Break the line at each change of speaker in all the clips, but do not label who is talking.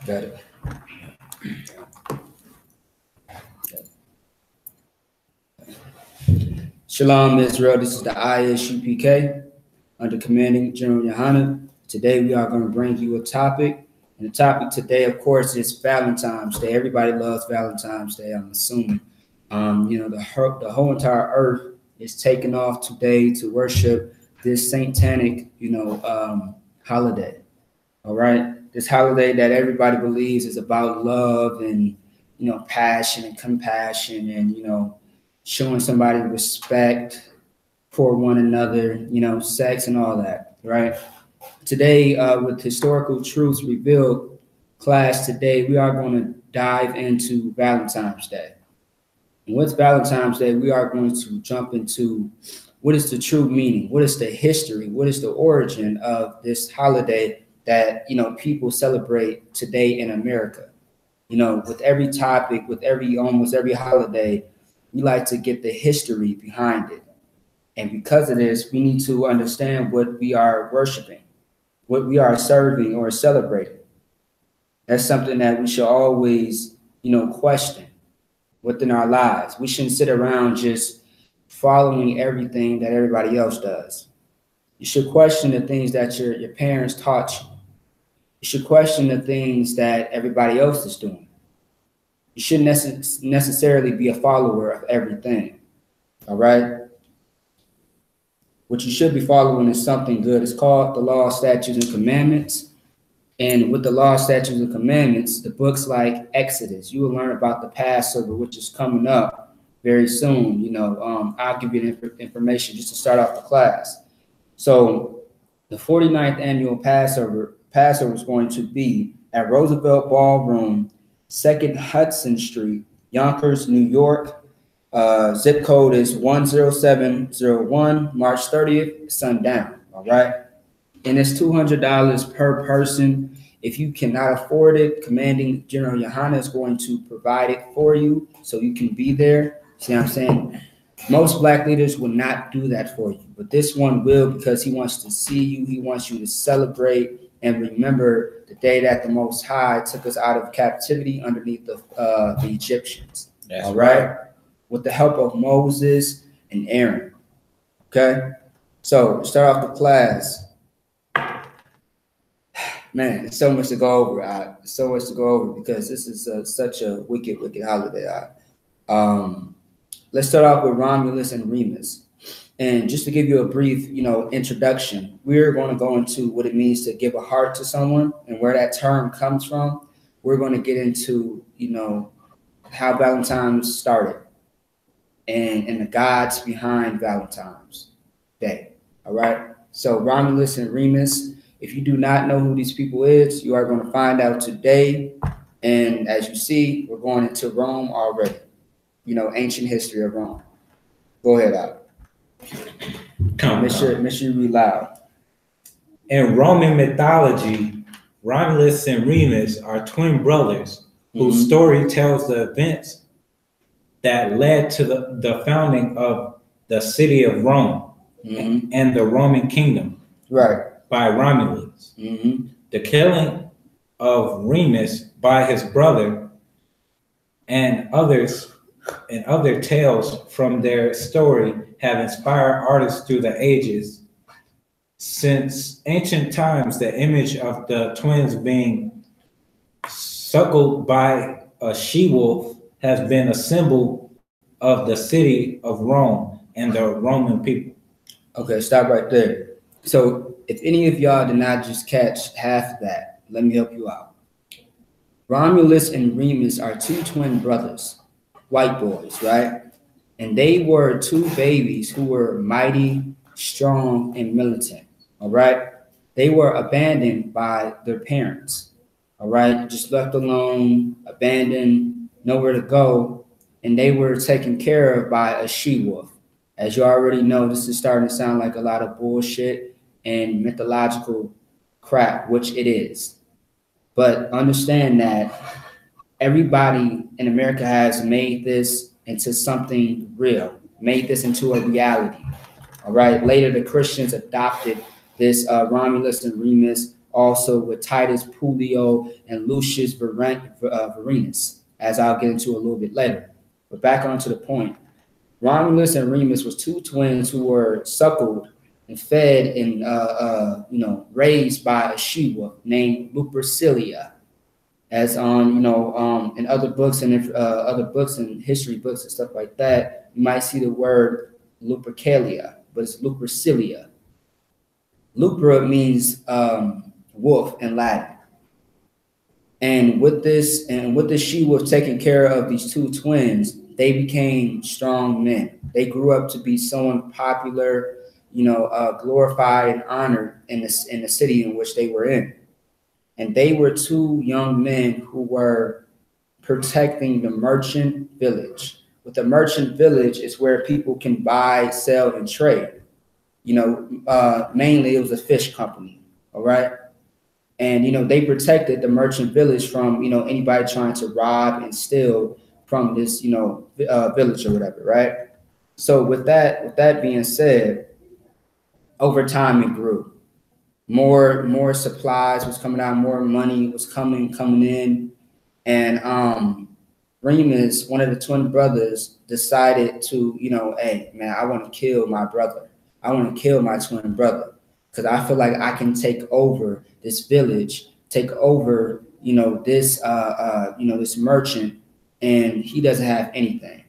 Got it. Shalom, Israel. This is the I.S.U.P.K. under commanding General Yohanna. Today we are going to bring you a topic. And the topic today, of course, is Valentine's Day. Everybody loves Valentine's Day, I'm assuming. The whole entire earth is taking off today to worship this satanic, holiday. All right. This holiday that everybody believes is about love and, passion and compassion and, showing somebody respect for one another, sex and all that. Right. Today, with Historical Truths Revealed class today, we are going to dive into Valentine's Day. And what's Valentine's Day? We are going to jump into what is the true meaning, what is the history, what is the origin of this holiday that, people celebrate today in America. With every topic, with almost every holiday, we like to get the history behind it. And because of this, we need to understand what we are worshiping, what we are serving or celebrating. That's something that we should always, question within our lives. We shouldn't sit around just following everything that everybody else does. You should question the things that your parents taught you. You should question the things that everybody else is doing. You shouldn't necessarily be a follower of everything. All right? What you should be following is something good. It's called the Law, Statutes, and Commandments. And with the Law, Statutes, and Commandments, the books like Exodus, you will learn about the Passover, which is coming up very soon. I'll give you the information just to start off the class. So the 49th annual Passover is going to be at Roosevelt Ballroom, 2nd Hudson Street, Yonkers, New York. Zip code is 10701, March 30th, sundown. All right. And it's $200 per person. If you cannot afford it, Commanding General Yohanna is going to provide it for you so you can be there. See what I'm saying? Most black leaders will not do that for you, but this one will, because he wants to see you. He wants you to celebrate and remember the day that the Most High took us out of captivity underneath the Egyptians. That's all right. With the help of Moses and Aaron. Okay. So start off the class. Man, there's so much to go over. So much to go over because this is such a wicked holiday. Let's start off with Romulus and Remus. And just to give you a brief, introduction, we're going to go into what it means to give a heart to someone and where that term comes from. We're going to get into, how Valentine's started and the gods behind Valentine's Day. All right. So Romulus and Remus, if you do not know who these people is, you are going to find out today. And as you see, we're going into Rome already. Ancient history of Rome. Go ahead, Al. Make sure you read loud.
In Roman mythology, Romulus and Remus are twin brothers whose story tells the events that led to the founding of the city of Rome and the Roman kingdom, right, by Romulus. The killing of Remus by his brother and other tales from their story have inspired artists through the ages. Since ancient times, the image of the twins being suckled by a she-wolf has been a symbol of the city of Rome and the Roman people.
Okay, stop right there. So if any of y'all did not just catch half of that, let me help you out. Romulus and Remus are two twin brothers, white boys, right? And they were two babies who were mighty, strong, and militant, all right? They were abandoned by their parents, all right? Just left alone, abandoned, nowhere to go, and they were taken care of by a she-wolf. As you already know, this is starting to sound like a lot of bullshit and mythological crap, which it is. But understand that everybody in America has made this into something real, made this into a reality. All right. Later, the Christians adopted this Romulus and Remus also with Titus Pulio and Lucius Varenus, as I'll get into a little bit later. But back onto the point. Romulus and Remus was two twins who were suckled and fed and raised by a she-wolf named Lupercilia. As on in other books and history books and stuff like that, you might see the word Lupercalia, but it's Lupercilia. Lupra means wolf in Latin. And with this she-wolf taking care of these two twins, they became strong men. They grew up to be someone popular, glorified and honored in the city in which they were in. And they were two young men who were protecting the merchant village. With the merchant village is where people can buy, sell, and trade. Mainly it was a fish company, all right? And, they protected the merchant village from, anybody trying to rob and steal from this, village or whatever, right? So with that being said, over time it grew. More supplies was coming out, more money was coming in. And Remus, one of the twin brothers, decided to, hey, man, I want to kill my brother. I want to kill my twin brother because I feel like I can take over this village, take over, this merchant, and he doesn't have anything.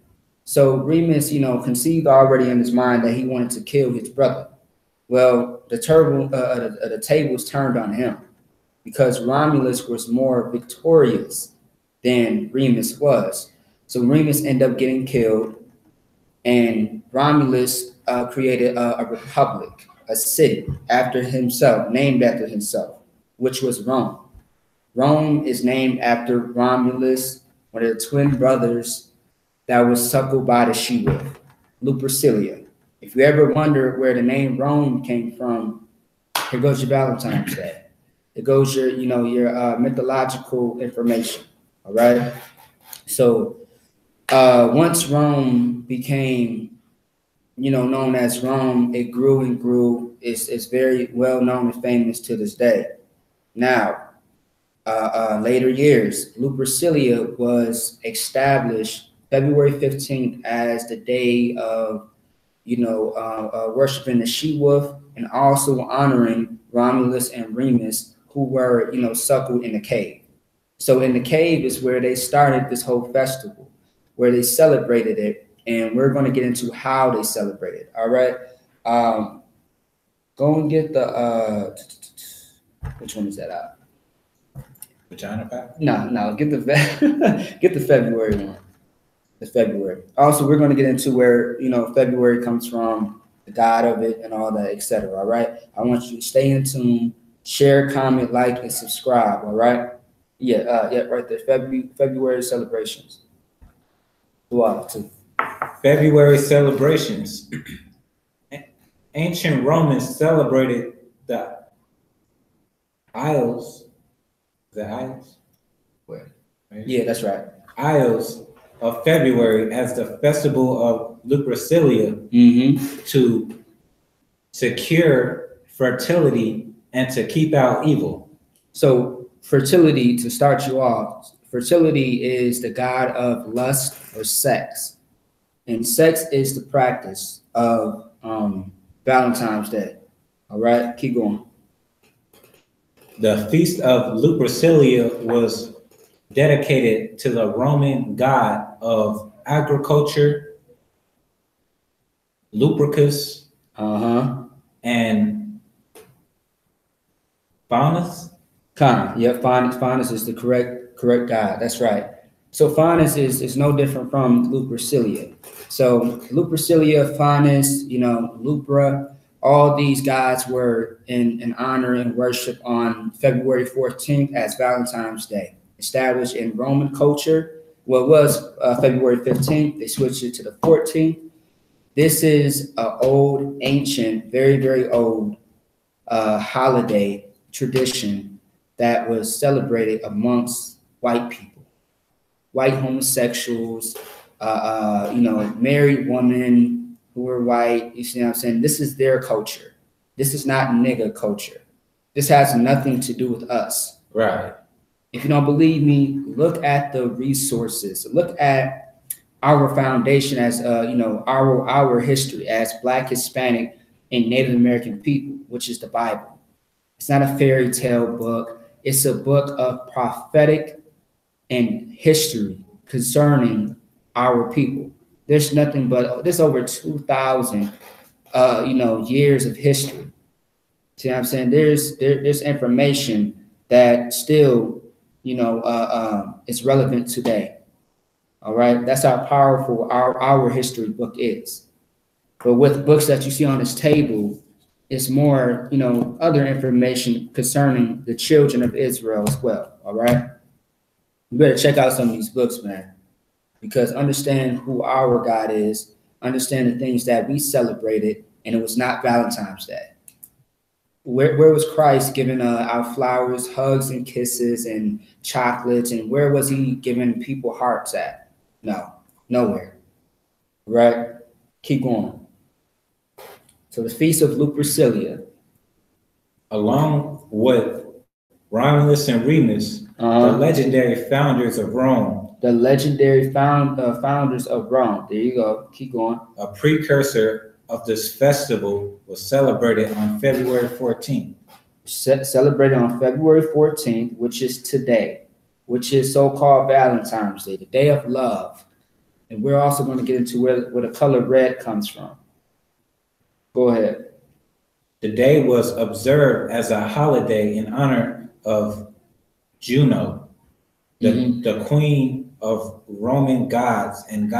So Remus, conceived already in his mind that he wanted to kill his brother. Well, the tables turned on him because Romulus was more victorious than Remus was. So Remus ended up getting killed, and Romulus created a republic, a city after himself, named after himself, which was Rome. Rome is named after Romulus, one of the twin brothers that was suckled by the she-wolf, Lupercilia. If you ever wonder where the name Rome came from, here goes your Valentine's Day. It goes your mythological information, all right? So once Rome became, known as Rome, it grew and grew. It's very well known and famous to this day. Now, later years, Lupercilia was established February 15th as the day of, worshiping the she-wolf and also honoring Romulus and Remus, who were, suckled in the cave. So in the cave is where they started this whole festival, where they celebrated it, and we're going to get into how they celebrated. All right. Go and get the which one is that out?
Vagina pack?
No, get the get the February one. The February. Also, we're going to get into where February comes from, the god of it, and all that, etc. All right. I want you to stay in tune, share, comment, like, and subscribe. All right. Yeah, right there. February celebrations. Wow, too.
February celebrations. Ancient Romans celebrated the I.S.U.P.K. The I.S.U.P.K?
Where? Yeah, that's right.
I.S.U.P.K of February as the festival of Lupercilia to secure fertility and to keep out evil.
So fertility, to start you off, fertility is the god of lust or sex. And sex is the practice of Valentine's Day. All right, keep going.
The feast of Lupercilia was dedicated to the Roman god of agriculture, Lupercus, and Faunus.
Faunus is the correct god. That's right. So Faunus is no different from Lupercilia. So Lupercilia, Faunus, Lupra, all these gods were in honor and worship on February 14th as Valentine's Day. Established in Roman culture. Well, it was February 15th. They switched it to the 14th. This is an old, ancient, very, very old holiday tradition that was celebrated amongst white people, white homosexuals, married women who were white. You see what I'm saying? This is their culture. This is not nigga culture. This has nothing to do with us.
Right.
If you don't believe me, look at the resources. Look at our foundation as our history as Black, Hispanic, and Native American people, which is the Bible. It's not a fairy tale book. It's a book of prophetic and history concerning our people. There's nothing but there's over 2,000 years of history. See what I'm saying? There's information that still is relevant today. All right, that's how powerful our history book is. But with books that you see on this table, it's more other information concerning the children of Israel as well. All right, you better check out some of these books, man, because understand who our God is, understand the things that we celebrated, and it was not Valentine's Day. Where was Christ giving out flowers, hugs, and kisses, and chocolates? And where was he giving people hearts at? No, nowhere. Right? Keep going. So the Feast of Lupercalia.
Along with Romulus and Remus, the legendary founders of Rome.
The legendary founders of Rome. There you go. Keep going.
A precursor of this festival was celebrated on February 14th.
Celebrated on February 14th, which is today, which is so-called Valentine's Day, the day of love. And we're also going to get into where the color red comes from. Go ahead.
The day was observed as a holiday in honor of Juno, the queen of Roman gods and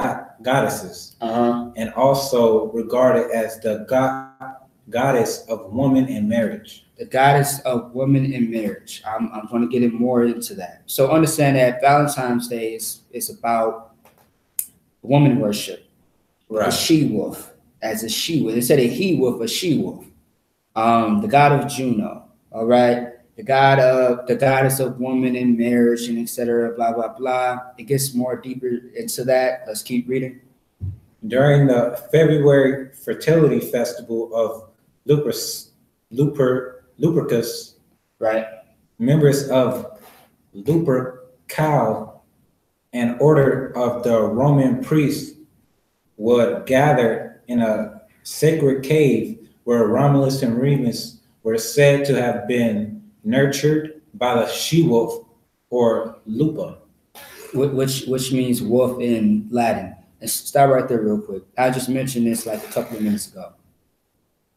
goddesses, and also regarded as the goddess of woman and marriage.
The goddess of woman and marriage. I'm going to get it more into that. So understand that Valentine's Day is about woman worship.
Right.
A she-wolf, as a she-wolf. Instead of he-wolf, a she-wolf. The god of Juno, all right? The goddess of woman and marriage, and etc. Blah blah blah. It gets more deeper into that. Let's keep reading.
During the February fertility festival of Lupercus,
right?
Members of Lupercal, an order of the Roman priests, would gather in a sacred cave where Romulus and Remus were said to have been nurtured by the she-wolf or lupa,
which means wolf in Latin. Let's stop right there real quick. I just mentioned this like a couple of minutes ago.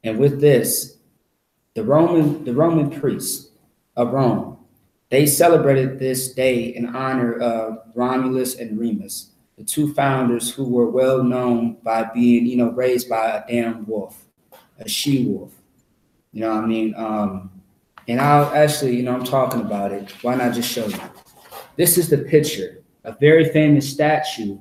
And with this, the Roman priests of Rome, they celebrated this day in honor of Romulus and Remus, the two founders who were well known by being, raised by a damn wolf, a she-wolf. You know what I mean? And I'll actually, I'm talking about it. Why not just show you? This is the picture, a very famous statue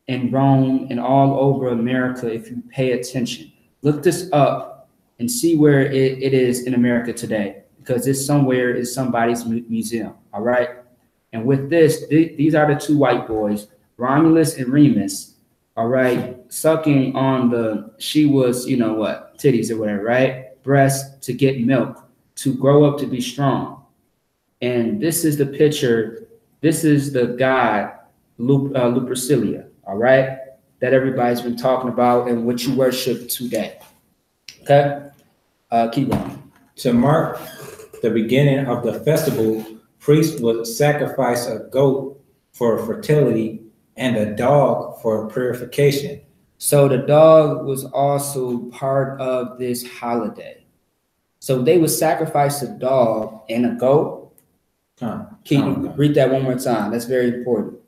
in Rome and all over America, if you pay attention. Look this up and see where it is in America today, because it's somewhere in somebody's museum, all right? And with this, these are the two white boys, Romulus and Remus, all right, sucking on she was, titties or whatever, right? Breasts to get milk, to grow up to be strong. And this is the picture. This is the god Lupercalia, all right, that everybody's been talking about and what you worship today. Okay, keep going.
To mark the beginning of the festival, priests would sacrifice a goat for fertility and a dog for purification.
So the dog was also part of this holiday. So they would sacrifice a dog and a goat. Read that one more time. That's very important.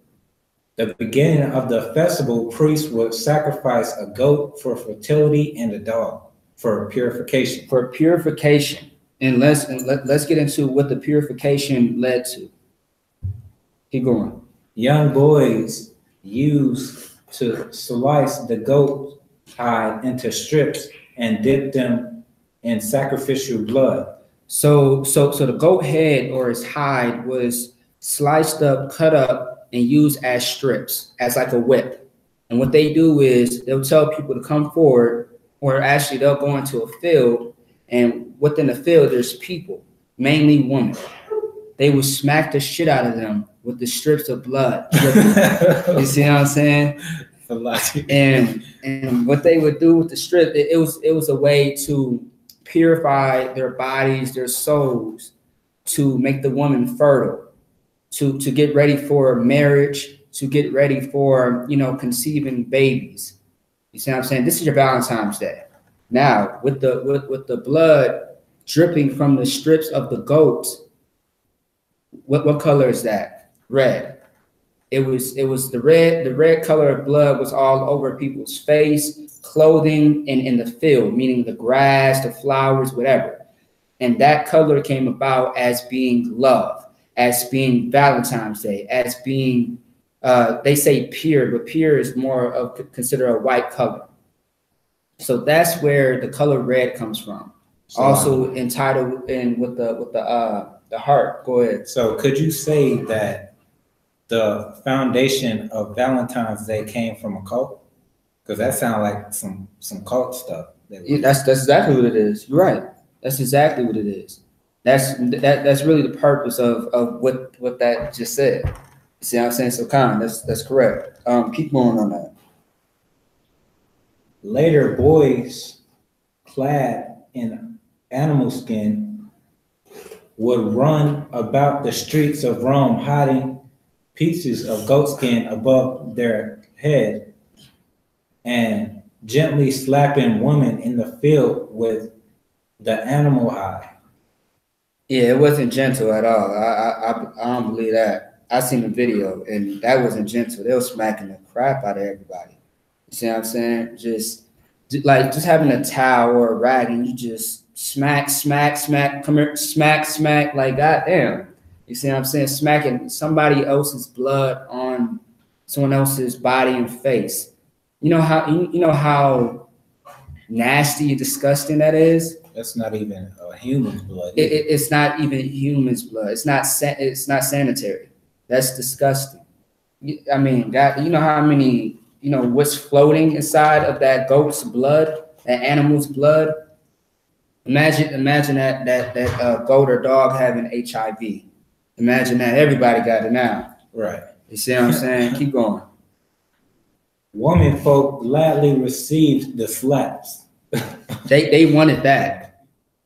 The beginning of the festival, priests would sacrifice a goat for fertility and a dog for purification.
For purification. And let's get into what the purification led to. Keep going.
Young boys used to slice the goat hide into strips and dip them in sacrificial blood.
So the goat head or its hide was sliced up, cut up, and used as strips, as like a whip. And what they do is they'll tell people to come forward, or actually they'll go into a field And within the field, there's people, mainly women. They would smack the shit out of them with the strips of blood. You see what I'm saying? And what they would do with the strip, it was a way to purify their bodies, their souls, to make the woman fertile, to get ready for marriage, to get ready for, you know, conceiving babies. You see what I'm saying? This is your Valentine's Day. Now, with the blood dripping from the strips of the goats, what color is that? Red. It was the red color of blood was all over people's face, clothing, and in the field, meaning the grass, the flowers, whatever. And that color came about as being love, as being Valentine's Day, as being, they say pure, but pure is more of consider a white color. So that's where the color red comes from. So, also entitled in with the heart. Go ahead.
So could you say that the foundation of Valentine's Day came from a cult? Because that sounds like some cult stuff.
That's exactly what it is. You're right. That's exactly what it is. That's really the purpose of what that just said. You see what I'm saying? So that's correct. Keep going on that.
Later, boys clad in animal skin would run about the streets of Rome hiding pieces of goat skin above their head and gently slapping women in the field with the animal hide.
Yeah, it wasn't gentle at all. I don't believe that. I seen the video and that wasn't gentle. They were smacking the crap out of everybody. You see what I'm saying? Just having a towel or a rag and you just smack, come here, smack, like goddamn. You see what I'm saying? Smacking somebody else's blood on someone else's body and face. You know how nasty and disgusting that is?
That's not even a human's blood.
It's not even human's blood. It's not sanitary. That's disgusting. I mean, God, you know how many, you know, what's floating inside of that goat's blood, that animal's blood? Imagine that goat or dog having HIV. Imagine that. Everybody got it now.
Right.
You see what I'm saying? Keep going.
Women folk gladly received the slaps.
They wanted that.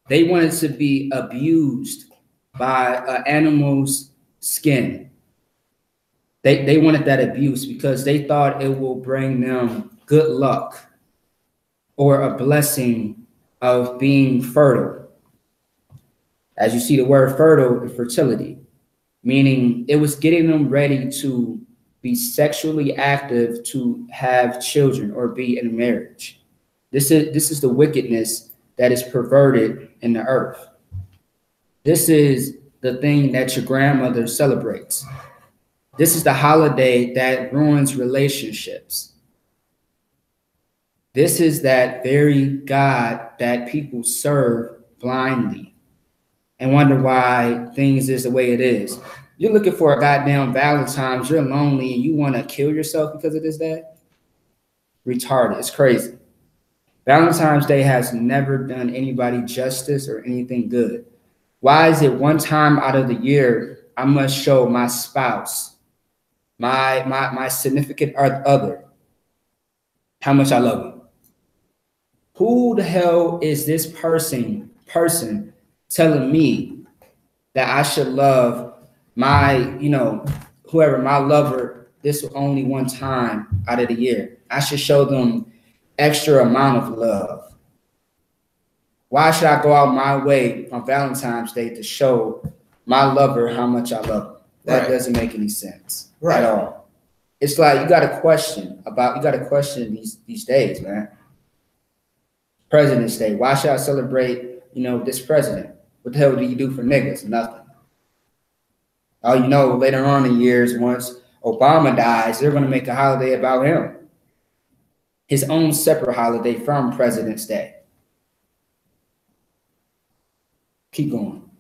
They wanted to be abused by an animal's skin. They wanted that abuse because they thought it will bring them good luck or a blessing of being fertile. As you see the word fertile, fertility, meaning it was getting them ready to be sexually active to have children or be in marriage. This is the wickedness that is perverted in the earth. This is the thing that your grandmother celebrates. This is the holiday that ruins relationships. This is that very God that people serve blindly and wonder why things is the way it is. You're looking for a goddamn Valentine's, you're lonely, and you want to kill yourself because of this day? Retarded. It's crazy. Valentine's Day has never done anybody justice or anything good. Why is it one time out of the year I must show my spouse, my significant other, how much I love him? Who the hell is this person telling me that I should love my, you know, whoever, my lover, this only one time out of the year? I should show them extra amount of love. Why should I go out my way on Valentine's Day to show my lover how much I love him? That doesn't make any sense at all. It's like you got to question these days, man. President's Day. Why should I celebrate, you know, this president? What the hell do you do for niggas? Nothing. Oh, you know, later on in years, once Obama dies, they're going to make a holiday about him. His own separate holiday from President's Day. Keep going.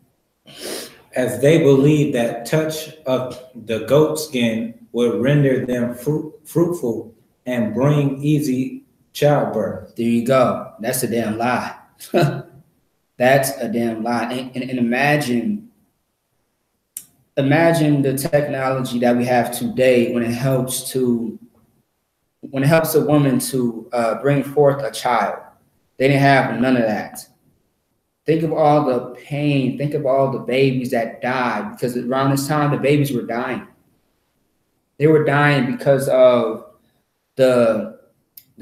As they believed that touch of the goat skin would render them fruitful and bring easy childbirth.
There you go. That's a damn lie. That's a damn lie. And imagine the technology that we have today when it helps a woman to bring forth a child. They didn't have none of that. Think of all the pain. Think of all the babies that died, because around this time the babies were dying. They were dying because of the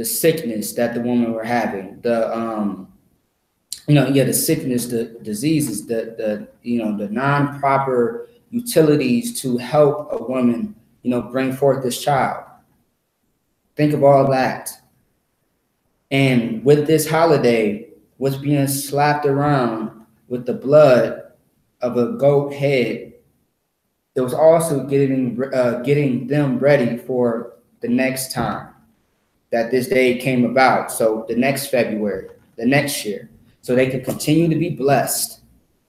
sickness that the women were having, the sickness, the diseases, the non-proper utilities to help a woman, bring forth this child. Think of all that. And with this holiday, what's being slapped around with the blood of a goat head, it was also getting them ready for the next time that this day came about. So the next February, the next year, so they could continue to be blessed,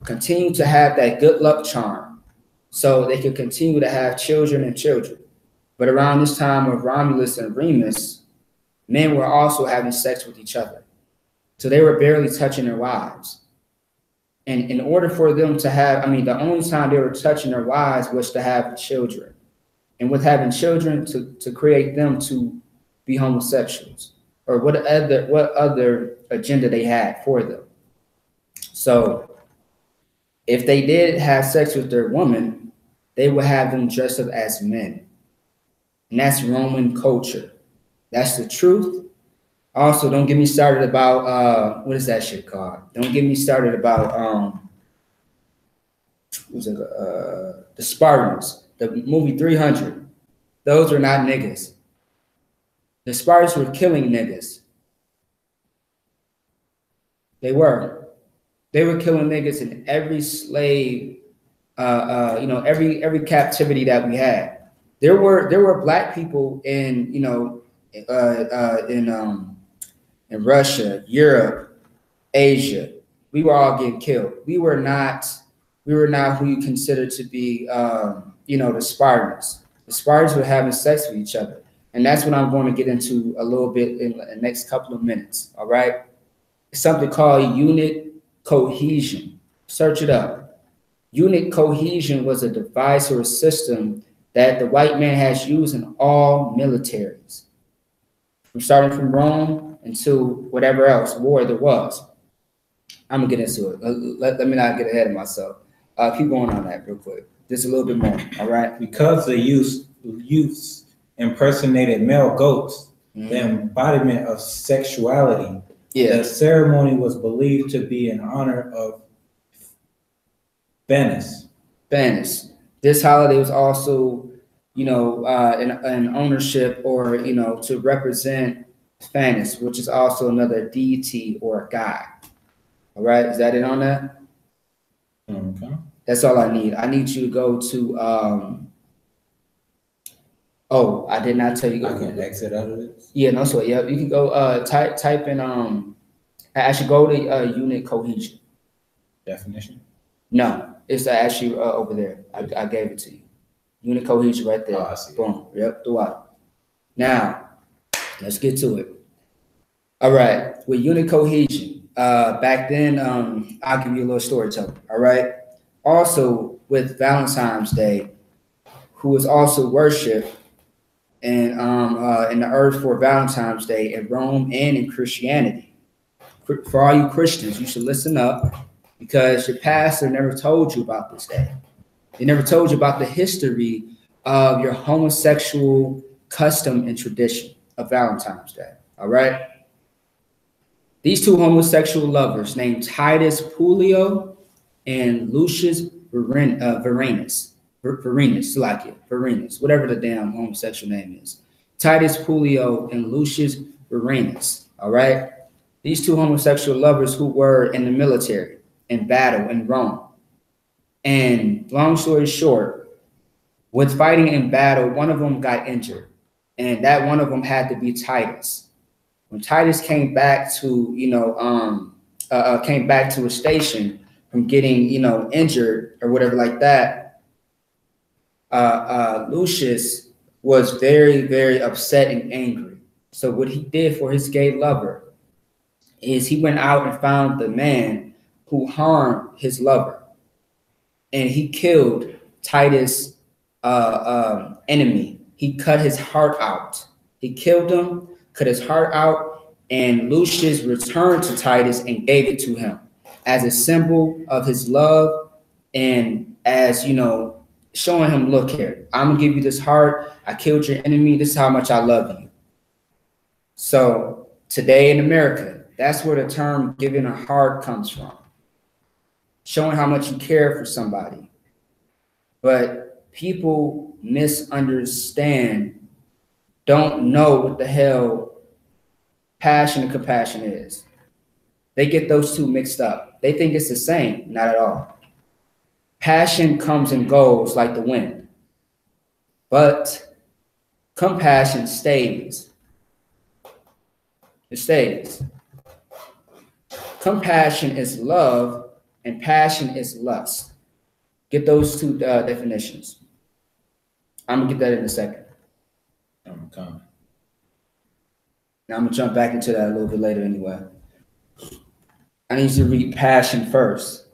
continue to have that good luck charm, so they could continue to have children and children. But around this time of Romulus and Remus, men were also having sex with each other. So they were barely touching their wives. And in order for them to have, the only time they were touching their wives was to have children. And with having children, to create them to be homosexuals, or what other agenda they had for them. So if they did have sex with their woman, they would have them dressed up as men. And that's Roman culture. That's the truth. Also, don't get me started about what is that shit called? Don't get me started about the Spartans, the movie 300. Those are not niggas. The Spartans were killing niggas. They were killing niggas in every slave, every captivity that we had. There were black people in Russia, Europe, Asia. We were all getting killed. We were not who you consider to be, the Spartans. The Spartans were having sex with each other. And that's what I'm going to get into a little bit in the next couple of minutes, all right? It's something called unit cohesion. Search it up. Unit cohesion was a device or a system that the white man has used in all militaries, starting from Rome into whatever else war there was. I'm going to get into it. Let me not get ahead of myself. Keep going on that real quick. Just a little bit more, all right?
Because the youths impersonated male goats, the embodiment of sexuality. Yeah. The ceremony was believed to be in honor of Venus.
This holiday was also, an ownership, or to represent Venus, which is also another deity or a god. All right, is that it on that? Okay. That's all I need. I need you to go to oh, I did not tell you.
I can exit out of this.
Yeah, no sweat. Yeah, you can go type in actually go to unit cohesion.
Definition?
No, it's actually over there. I gave it to you. Unit cohesion right there.
Oh, I see.
Boom. Yep, throughout. Now, let's get to it. All right, with unit cohesion, back then, I'll give you a little storytelling. All right. Also, with Valentine's Day, who was also worshipped and in the earth for Valentine's Day in Rome and in Christianity. For all you Christians, you should listen up, because your pastor never told you about this day. They never told you about the history of your homosexual custom and tradition of Valentine's Day. All right. These two homosexual lovers named Titus Puleo and Lucius Varenus, whatever the damn homosexual name is. Titus Puleo and Lucius Varenus. All right. These two homosexual lovers who were in the military in battle in Rome. And long story short, with fighting in battle, one of them got injured, and that one of them had to be Titus. When Titus came back to, came back to a station from getting, injured or whatever like that, Lucius was very, very upset and angry. So what he did for his gay lover is he went out and found the man who harmed his lover, and he killed Titus' enemy. He cut his heart out. He killed him, cut his heart out, and Lucius returned to Titus and gave it to him as a symbol of his love, and as, you know, showing him, look here, I'm gonna give you this heart. I killed your enemy. This is how much I love you. So today in America, that's where the term giving a heart comes from. Showing how much you care for somebody. But people misunderstand, don't know what the hell passion and compassion is. They get those two mixed up. They think it's the same. Not at all. Passion comes and goes like the wind, but compassion stays. It stays. Compassion is love, and passion is lust. Get those two definitions. I'm gonna get that in a second.
I'm coming.
Now I'm gonna jump back into that a little bit later anyway. I need you to read passion first.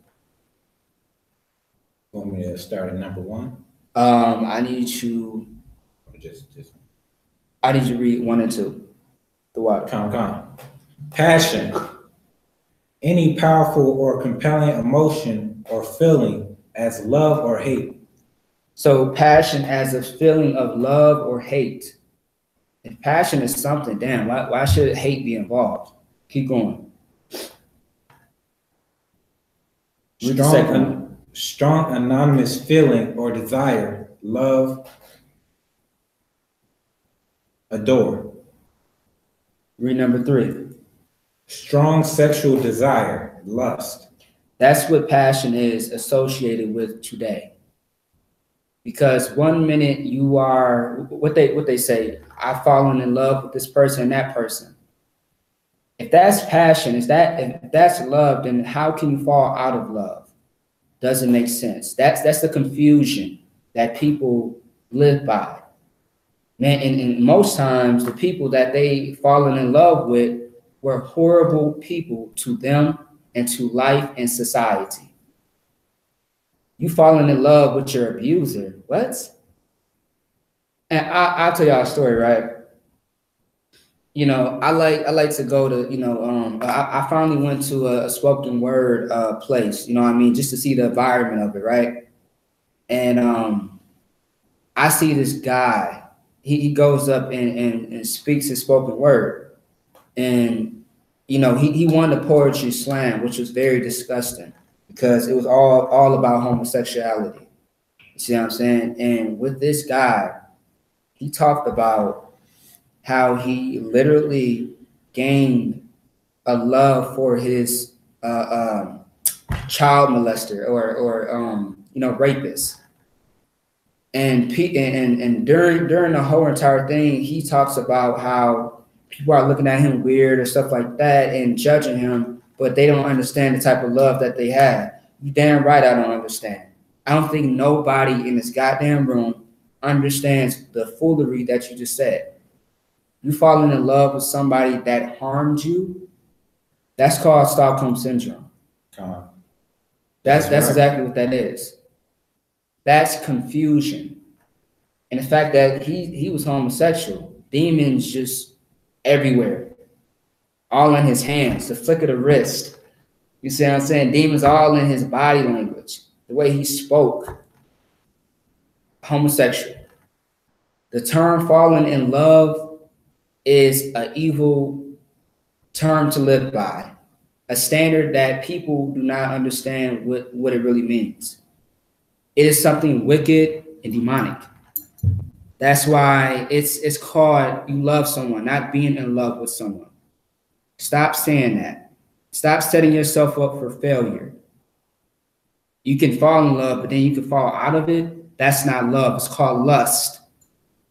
Want me to start at number 1?
I need you. I need you to read 1 and 2. The water.
Come. Passion. Any powerful or compelling emotion or feeling as love or hate.
So passion as a feeling of love or hate. If passion is something, damn, why should hate be involved? Keep going.
Strong anonymous feeling or desire, love, adore.
Read number 3.
Strong sexual desire, lust.
That's what passion is associated with today. Because one minute you are, what they say, I've fallen in love with this person and that person. If that's passion, if that's love, then how can you fall out of love? Doesn't make sense. That's the confusion that people live by. Man, and most times the people that they fallen in love with were horrible people to them and to life and society. You falling in love with your abuser. What? And I'll tell y'all a story, right? You know, I like to go to, you know, I finally went to a spoken word place, you know what I mean, just to see the environment of it, right? And I see this guy, he goes up and speaks his spoken word. And, you know, he won the poetry slam, which was very disgusting because it was all about homosexuality. You see what I'm saying? And with this guy, he talked about how he literally gained a love for his child molester or you know, rapist. And during the whole entire thing, he talks about how people are looking at him weird or stuff like that and judging him, but they don't understand the type of love that they have. You damn right I don't understand. I don't think nobody in this goddamn room understands the foolery that you just said. You falling in love with somebody that harmed you, that's called Stockholm Syndrome. That's right. Exactly what that is. That's confusion. And the fact that he was homosexual, demons just everywhere, all in his hands, the flick of the wrist. You see what I'm saying? Demons all in his body language, the way he spoke. Homosexual. The term falling in love is an evil term to live by, a standard that people do not understand what it really means. It is something wicked and demonic. That's why it's called you love someone, not being in love with someone. Stop saying that. Stop setting yourself up for failure. You can fall in love, but then you can fall out of it. That's not love. It's called lust.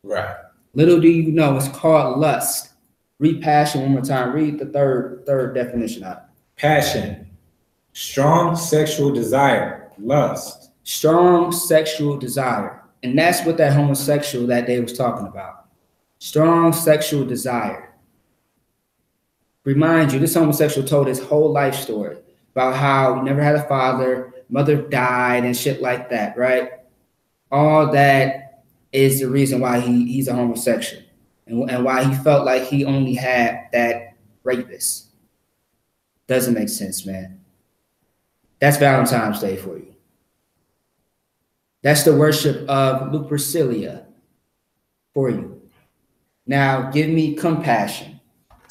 Right.
Little do you know, it's called lust. Read passion one more time. Read the third definition of it.
Passion, strong sexual desire, lust.
Strong sexual desire. And that's what that homosexual that day was talking about. Strong sexual desire. Remind you, this homosexual told his whole life story. about how he never had a father, mother died and shit like that, right? All that is the reason why he's a homosexual and why he felt like he only had that rapist. Doesn't make sense, man. That's Valentine's Day for you. That's the worship of Lupercilia for you. Now, give me compassion.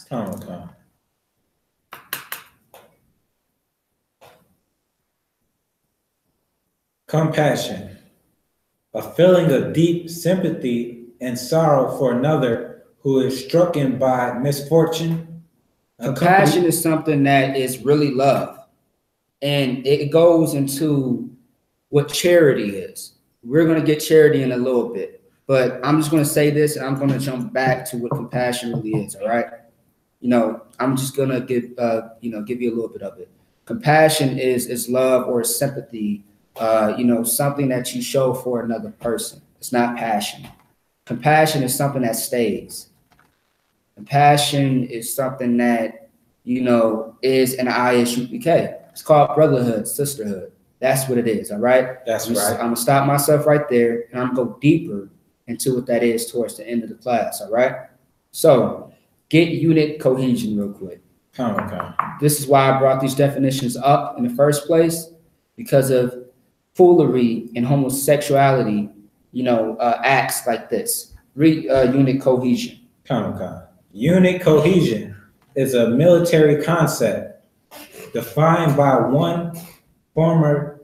Oh, okay. Compassion, a feeling of deep sympathy and sorrow for another who is stricken by misfortune.
Compassion is something that is really love. And it goes into what charity is. We're going to get charity in a little bit, but I'm just going to say this and I'm going to jump back to what compassion really is. All right. You know, I'm just going to give you a little bit of it. Compassion is love or sympathy, something that you show for another person. It's not passion. Compassion is something that stays. Compassion is something that, is an I.S.U.P.K. It's called brotherhood, sisterhood. That's what it is, all right?
That's right.
I'm going to stop myself right there, and I'm going to go deeper into what that is towards the end of the class, all right? So get unit cohesion real quick.
Oh, okay.
This is why I brought these definitions up in the first place, because of foolery and homosexuality, acts like this. Read unit cohesion.
Okay. Unit cohesion is a military concept defined by one former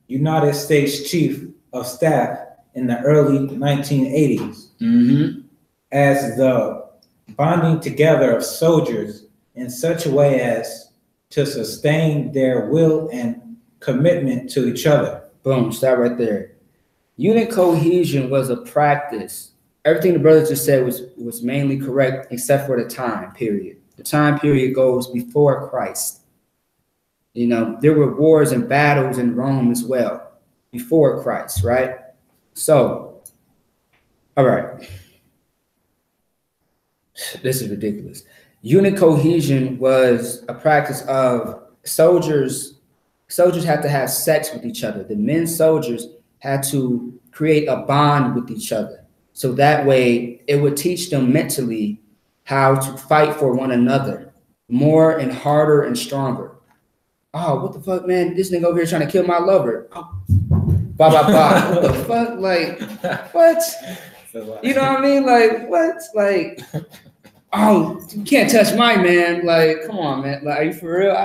United States Chief of Staff in the early 1980s as the bonding together of soldiers in such a way as to sustain their will and commitment to each other.
Boom, stop right there. Unit cohesion was a practice. Everything the brother just said was mainly correct except for the time period. The time period goes before Christ. There were wars and battles in Rome as well before Christ, right? So, all right. This is ridiculous. Unit cohesion was a practice of soldiers had to have sex with each other. The men soldiers had to create a bond with each other. So that way it would teach them mentally how to fight for one another more and harder and stronger. Oh, what the fuck, man? This nigga over here trying to kill my lover. Oh. Blah, blah, blah. What the fuck? Like, what? You know what I mean? Like, what? Like, oh, you can't touch my man. Like, come on, man. Like, are you for real?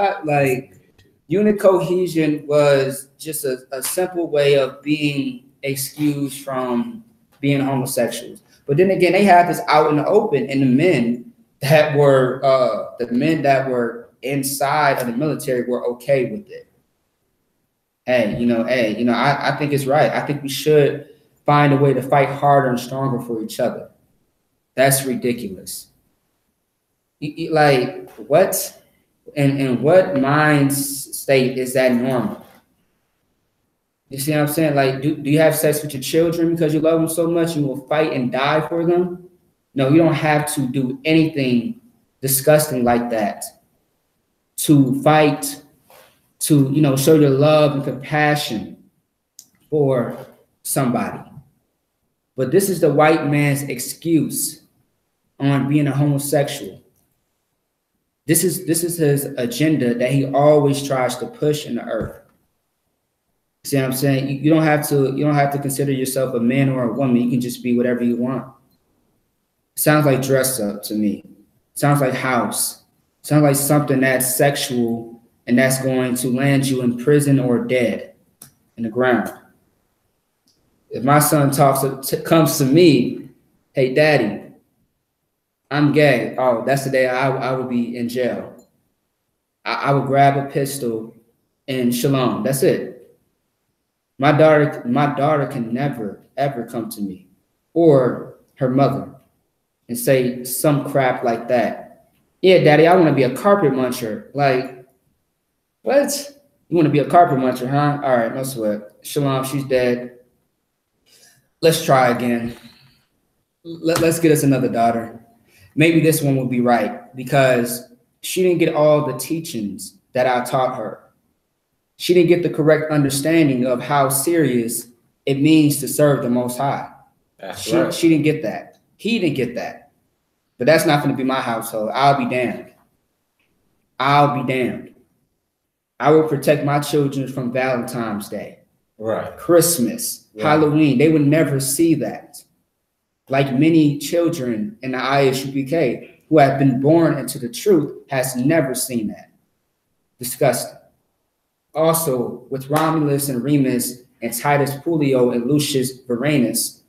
Unit cohesion was just a simple way of being excused from being homosexuals. But then again, they had this out in the open, and the men that were inside of the military were okay with it. I think it's right. I think we should find a way to fight harder and stronger for each other. That's ridiculous. Like, what? And what mind state is that normal? You see what I'm saying? Like, do you have sex with your children because you love them so much you will fight and die for them? No, you don't have to do anything disgusting like that to fight, to, show your love and compassion for somebody. But this is the white man's excuse on being a homosexual. This is his agenda that he always tries to push in the earth. See what I'm saying? You don't have to consider yourself a man or a woman. You can just be whatever you want. Sounds like dress up to me. Sounds like house. Sounds like something that's sexual and that's going to land you in prison or dead in the ground. If my son comes to me, hey, daddy, I'm gay. Oh, that's the day I would be in jail. I would grab a pistol and SHALAM. That's it. My daughter can never, ever come to me or her mother and say some crap like that. Yeah, daddy, I want to be a carpet muncher. Like, what? You want to be a carpet muncher, huh? All right, no sweat. SHALAM, she's dead. Let's try again. Let's get us another daughter. Maybe this one will be right because she didn't get all the teachings that I taught her. She didn't get the correct understanding of how serious it means to serve the Most High.
That's right.
She didn't get that. He didn't get that. But that's not going to be my household. I'll be damned. I'll be damned. I will protect my children from Valentine's Day,
right,
Christmas, right, Halloween. They would never see that. Like many children in the I.S.U.P.K who have been born into the truth has never seen that. Disgusting. Also, with Romulus and Remus and Titus Pulio and Lucius Varenus,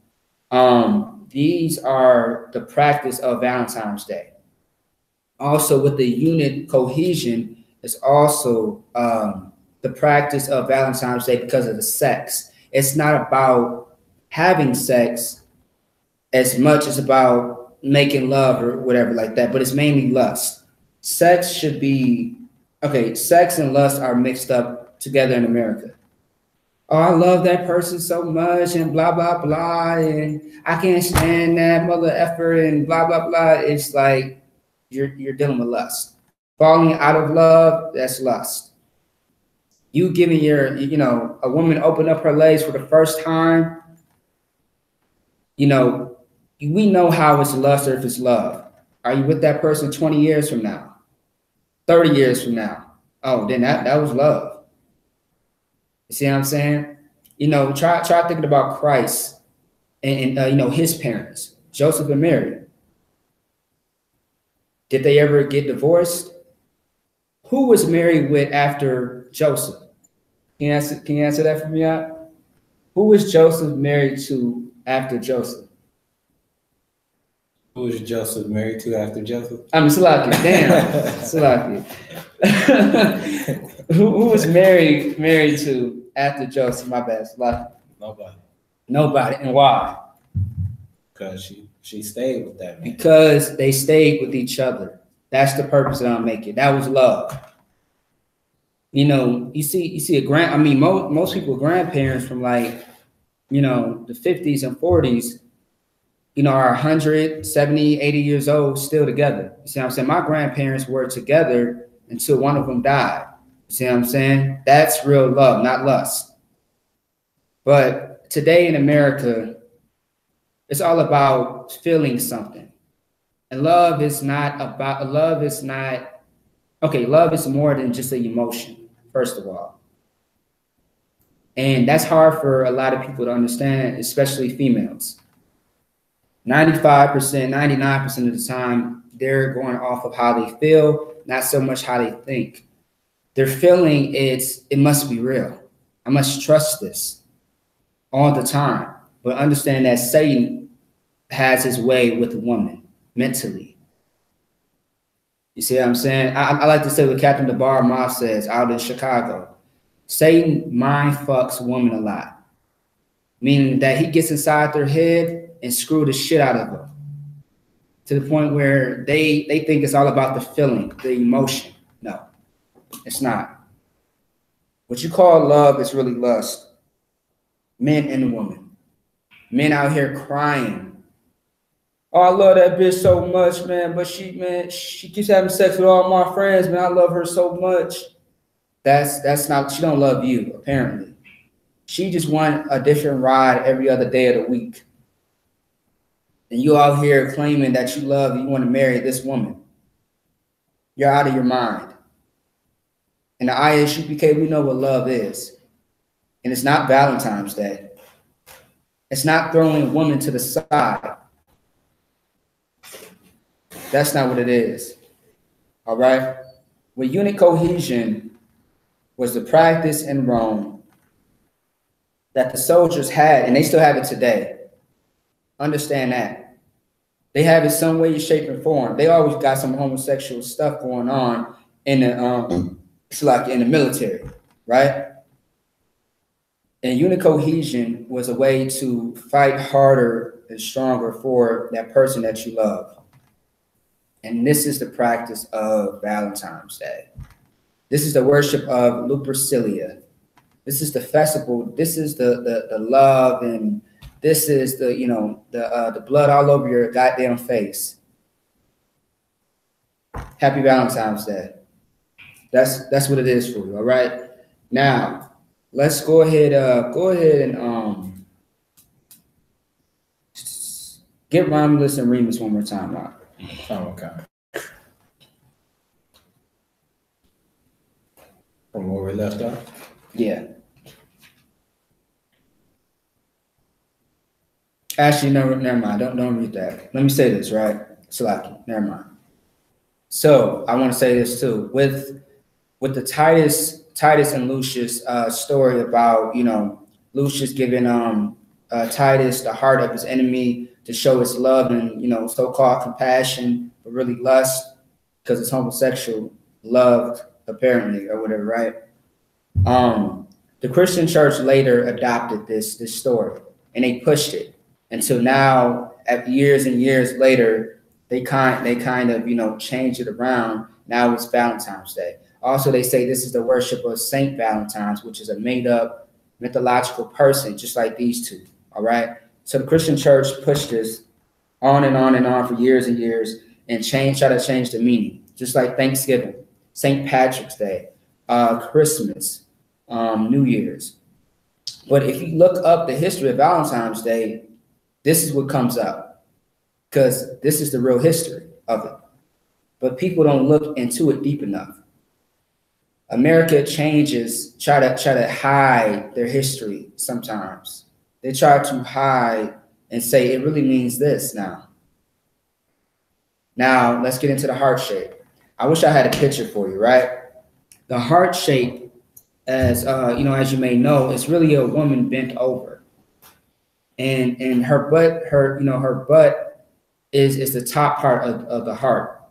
these are the practice of Valentine's Day. Also, with the unit cohesion is also the practice of Valentine's Day because of the sex. It's not about having sex as much as about making love or whatever like that, but it's mainly lust. Sex should be, okay, sex and lust are mixed up together in America. Oh, I love that person so much and blah, blah, blah, and I can't stand that mother effer and blah, blah, blah. It's like you're dealing with lust. Falling out of love, that's lust. You giving your, you know, a woman open up her legs for the first time, you know, we know how it's lust or if it's love. Are you with that person 20 years from now, 30 years from now? Oh, then that was love. You see what I'm saying? You know, try thinking about Christ and you know, his parents, Joseph and Mary. Did they ever get divorced? Who was Mary with after Joseph? Can you answer that for me out? Who was Joseph married to after Joseph?
Who was Joseph married to after Joseph?
I'm Salaki. Damn, Salaki. who was married to after Joseph? My bad, Salaki.
Nobody.
Nobody. And why?
Because she stayed with that man. Because
they stayed with each other. That's the purpose that I'm making. That was love. You know, you see most people, grandparents from like, you know, the 50s and 40s, you know, are 100, 70, 80 years old, still together. You see what I'm saying? My grandparents were together until one of them died. You see what I'm saying? That's real love, not lust. But today in America, it's all about feeling something. And love is more than just an emotion, first of all. And that's hard for a lot of people to understand, especially females. 95%, 99% of the time, they're going off of how they feel, not so much how they think. They're feeling it must be real. I must trust this all the time. But understand that Satan has his way with a woman mentally. You see what I'm saying? I like to say what Captain DeBar Moss says out in Chicago. Satan mind fucks women a lot. Meaning that he gets inside their head and screw the shit out of them to the point where they think it's all about the feeling, the emotion. No, it's not. What you call love is really lust. Men and women. Men out here crying. Oh, I love that bitch so much, man, but she keeps having sex with all my friends, man. I love her so much. That's not, she don't love you, apparently. She just want a different ride every other day of the week. And you out here claiming that you want to marry this woman. You're out of your mind. In the I.S.U.P.K, we know what love is. And it's not Valentine's Day. It's not throwing a woman to the side. That's not what it is. All right? With unit cohesion was the practice in Rome that the soldiers had, and they still have it today. Understand that. They have it some way, shape, and form. They always got some homosexual stuff going on in the it's like in the military, right? And unit cohesion was a way to fight harder and stronger for that person that you love. And this is the practice of Valentine's Day. This is the worship of Lupercilia. This is the festival. This is the love, and this is the, you know, the blood all over your goddamn face. Happy Valentine's Day. That's what it is for you. All right. Now let's go ahead and get Romulus and Remus one more time, Rob.
Oh, okay. From where we left off?
Yeah. Actually, no, never mind. Don't read that. Let me say this, right? Salaki, never mind. So I want to say this too. With the Titus and Lucius story about, Lucius giving Titus the heart of his enemy to show his love and, so-called compassion, but really lust, because it's homosexual love, apparently, or whatever, right? The Christian church later adopted this story, and they pushed it until now, at years and years later, they kind of changed it around. Now it's Valentine's Day. Also, they say this is the worship of Saint Valentine's, which is a made-up mythological person, just like these two. All right. So the Christian church pushed this on and on and on for years and years, and try to change the meaning, just like Thanksgiving, St. Patrick's Day, Christmas, New Year's. But if you look up the history of Valentine's Day, this is what comes up, because this is the real history of it. But people don't look into it deep enough. America try to hide their history sometimes. They try to hide and say it really means this now. Now, let's get into the heart shape. I wish I had a picture for you, right? The heart shape, as you may know, is really a woman bent over. And her butt is the top part of the heart.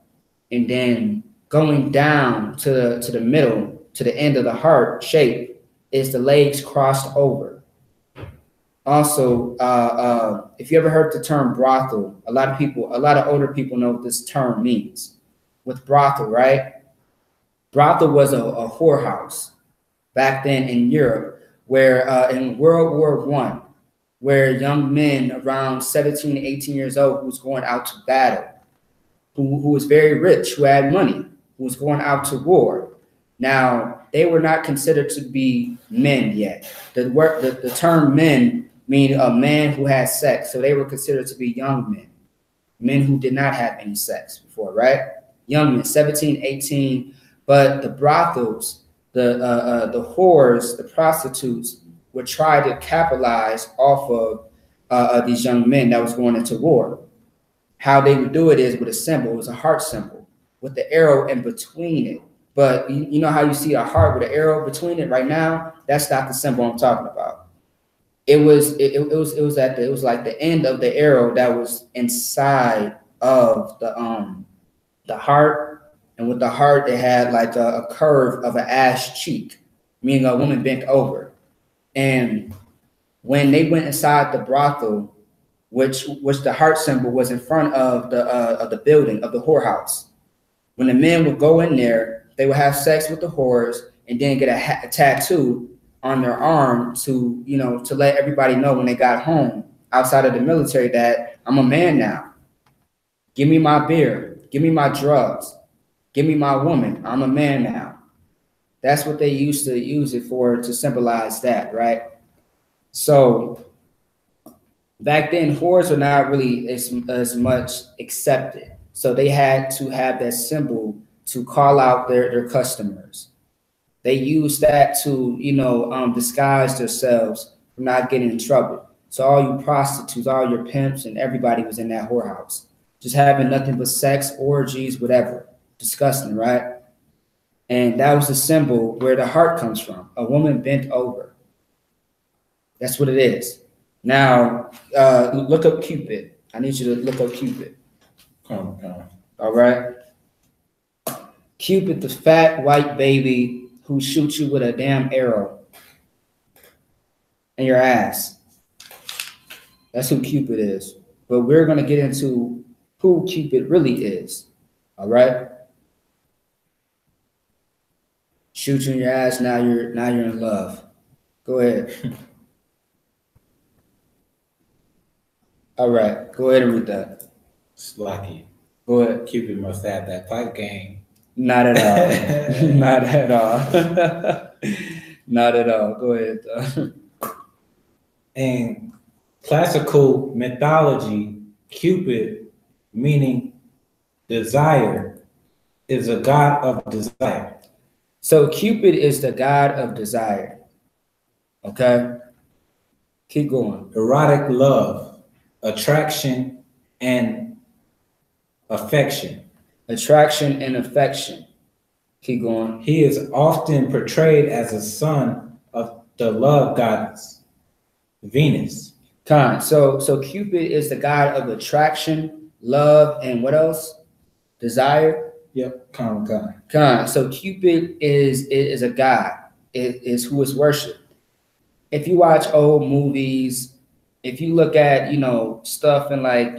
And then going down to the middle, to the end of the heart shape, is the legs crossed over. Also, if you ever heard the term brothel, a lot of older people know what this term means. With brothel, right? Brothel was a whorehouse back then in Europe, where in World War I, where young men around 17, 18 years old who was going out to battle, who was very rich, who had money, who was going out to war. Now, they were not considered to be men yet. The term men mean a man who has sex. So they were considered to be young men who did not have any sex before, right? Young men, 17, 18. But the brothels, the whores, the prostitutes would try to capitalize off of these young men that was going into war. How they would do it is with a symbol. It was a heart symbol with the arrow in between it. But you know how you see a heart with an arrow between it right now? That's not the symbol I'm talking about. It was like the end of the arrow that was inside of the heart, and with the heart it had like a curve of an ass cheek, meaning a woman bent over. And when they went inside the brothel, which the heart symbol was in front of the building of the whorehouse, when the men would go in there, they would have sex with the whores and then get a tattoo on their arm to let everybody know when they got home outside of the military that I'm a man now. Give me my beer. Give me my drugs. Give me my woman. I'm a man now. That's what they used to use it for, to symbolize that, right? So back then, whores were not really as much accepted. So they had to have that symbol to call out their customers. They used that to, disguise themselves from not getting in trouble. So all you prostitutes, all your pimps, and everybody was in that whorehouse, just having nothing but sex, orgies, whatever. Disgusting, right? And that was the symbol where the heart comes from, a woman bent over. That's what it is. Now, look up Cupid. I need you to look up Cupid.
Okay.
All right? Cupid, the fat white baby who shoots you with a damn arrow in your ass. That's who Cupid is. But we're going to get into who Cupid really is. All right? Shoot you in your ass, now you're in love. Go ahead. All right, go ahead and read that.
It's lucky.
Go ahead.
Cupid must have that pipe game.
Not at all. Not at all. Not at all. Go ahead, though.
In classical mythology, Cupid, meaning desire, is a god of desire.
So Cupid is the god of desire. Okay? Keep going.
Erotic love, attraction, and affection.
Attraction and affection. Keep going.
He is often portrayed as a son of the love goddess, Venus.
So Cupid is the god of attraction, love, and what else? Desire.
Yep,
So Cupid is a god. It is who is worshipped. If you watch old movies, if you look at stuff and like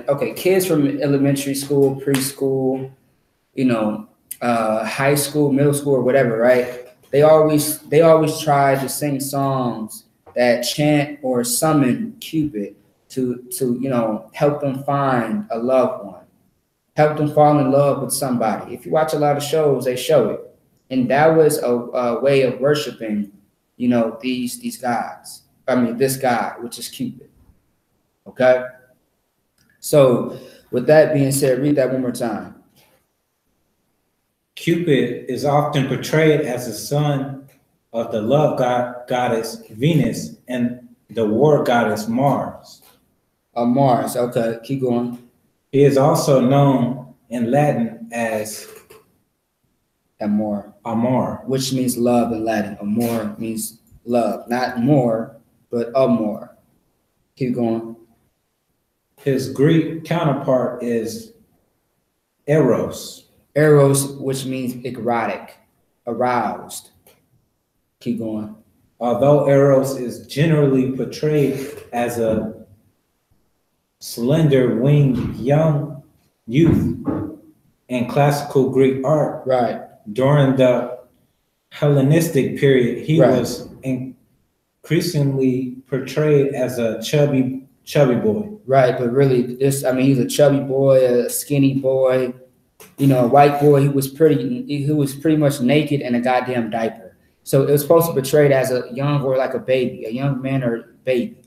okay, kids from elementary school, preschool, high school, middle school, or whatever, right? They always try to sing songs that chant or summon Cupid to help them find a loved one, help them fall in love with somebody. If you watch a lot of shows, they show it, and that was a way of worshiping, these gods. I mean, this god, which is Cupid. Okay. So, with that being said, read that one more time.
Cupid is often portrayed as the son of the love goddess Venus and the war goddess Mars.
Mars, okay, keep going.
He is also known in Latin as
Amor.
Amor,
which means love in Latin. Amor means love, not more, but amor. Keep going.
His Greek counterpart is Eros.
Eros, which means erotic, aroused. Keep going.
Although Eros is generally portrayed as a slender-winged young youth in classical Greek art,
right,
during the Hellenistic period, he was increasingly portrayed as a chubby boy.
Right, but really, he's a chubby boy, a skinny boy, a white boy. He was pretty much naked in a goddamn diaper. So it was supposed to be portrayed as a young or like a baby, a young man or baby. You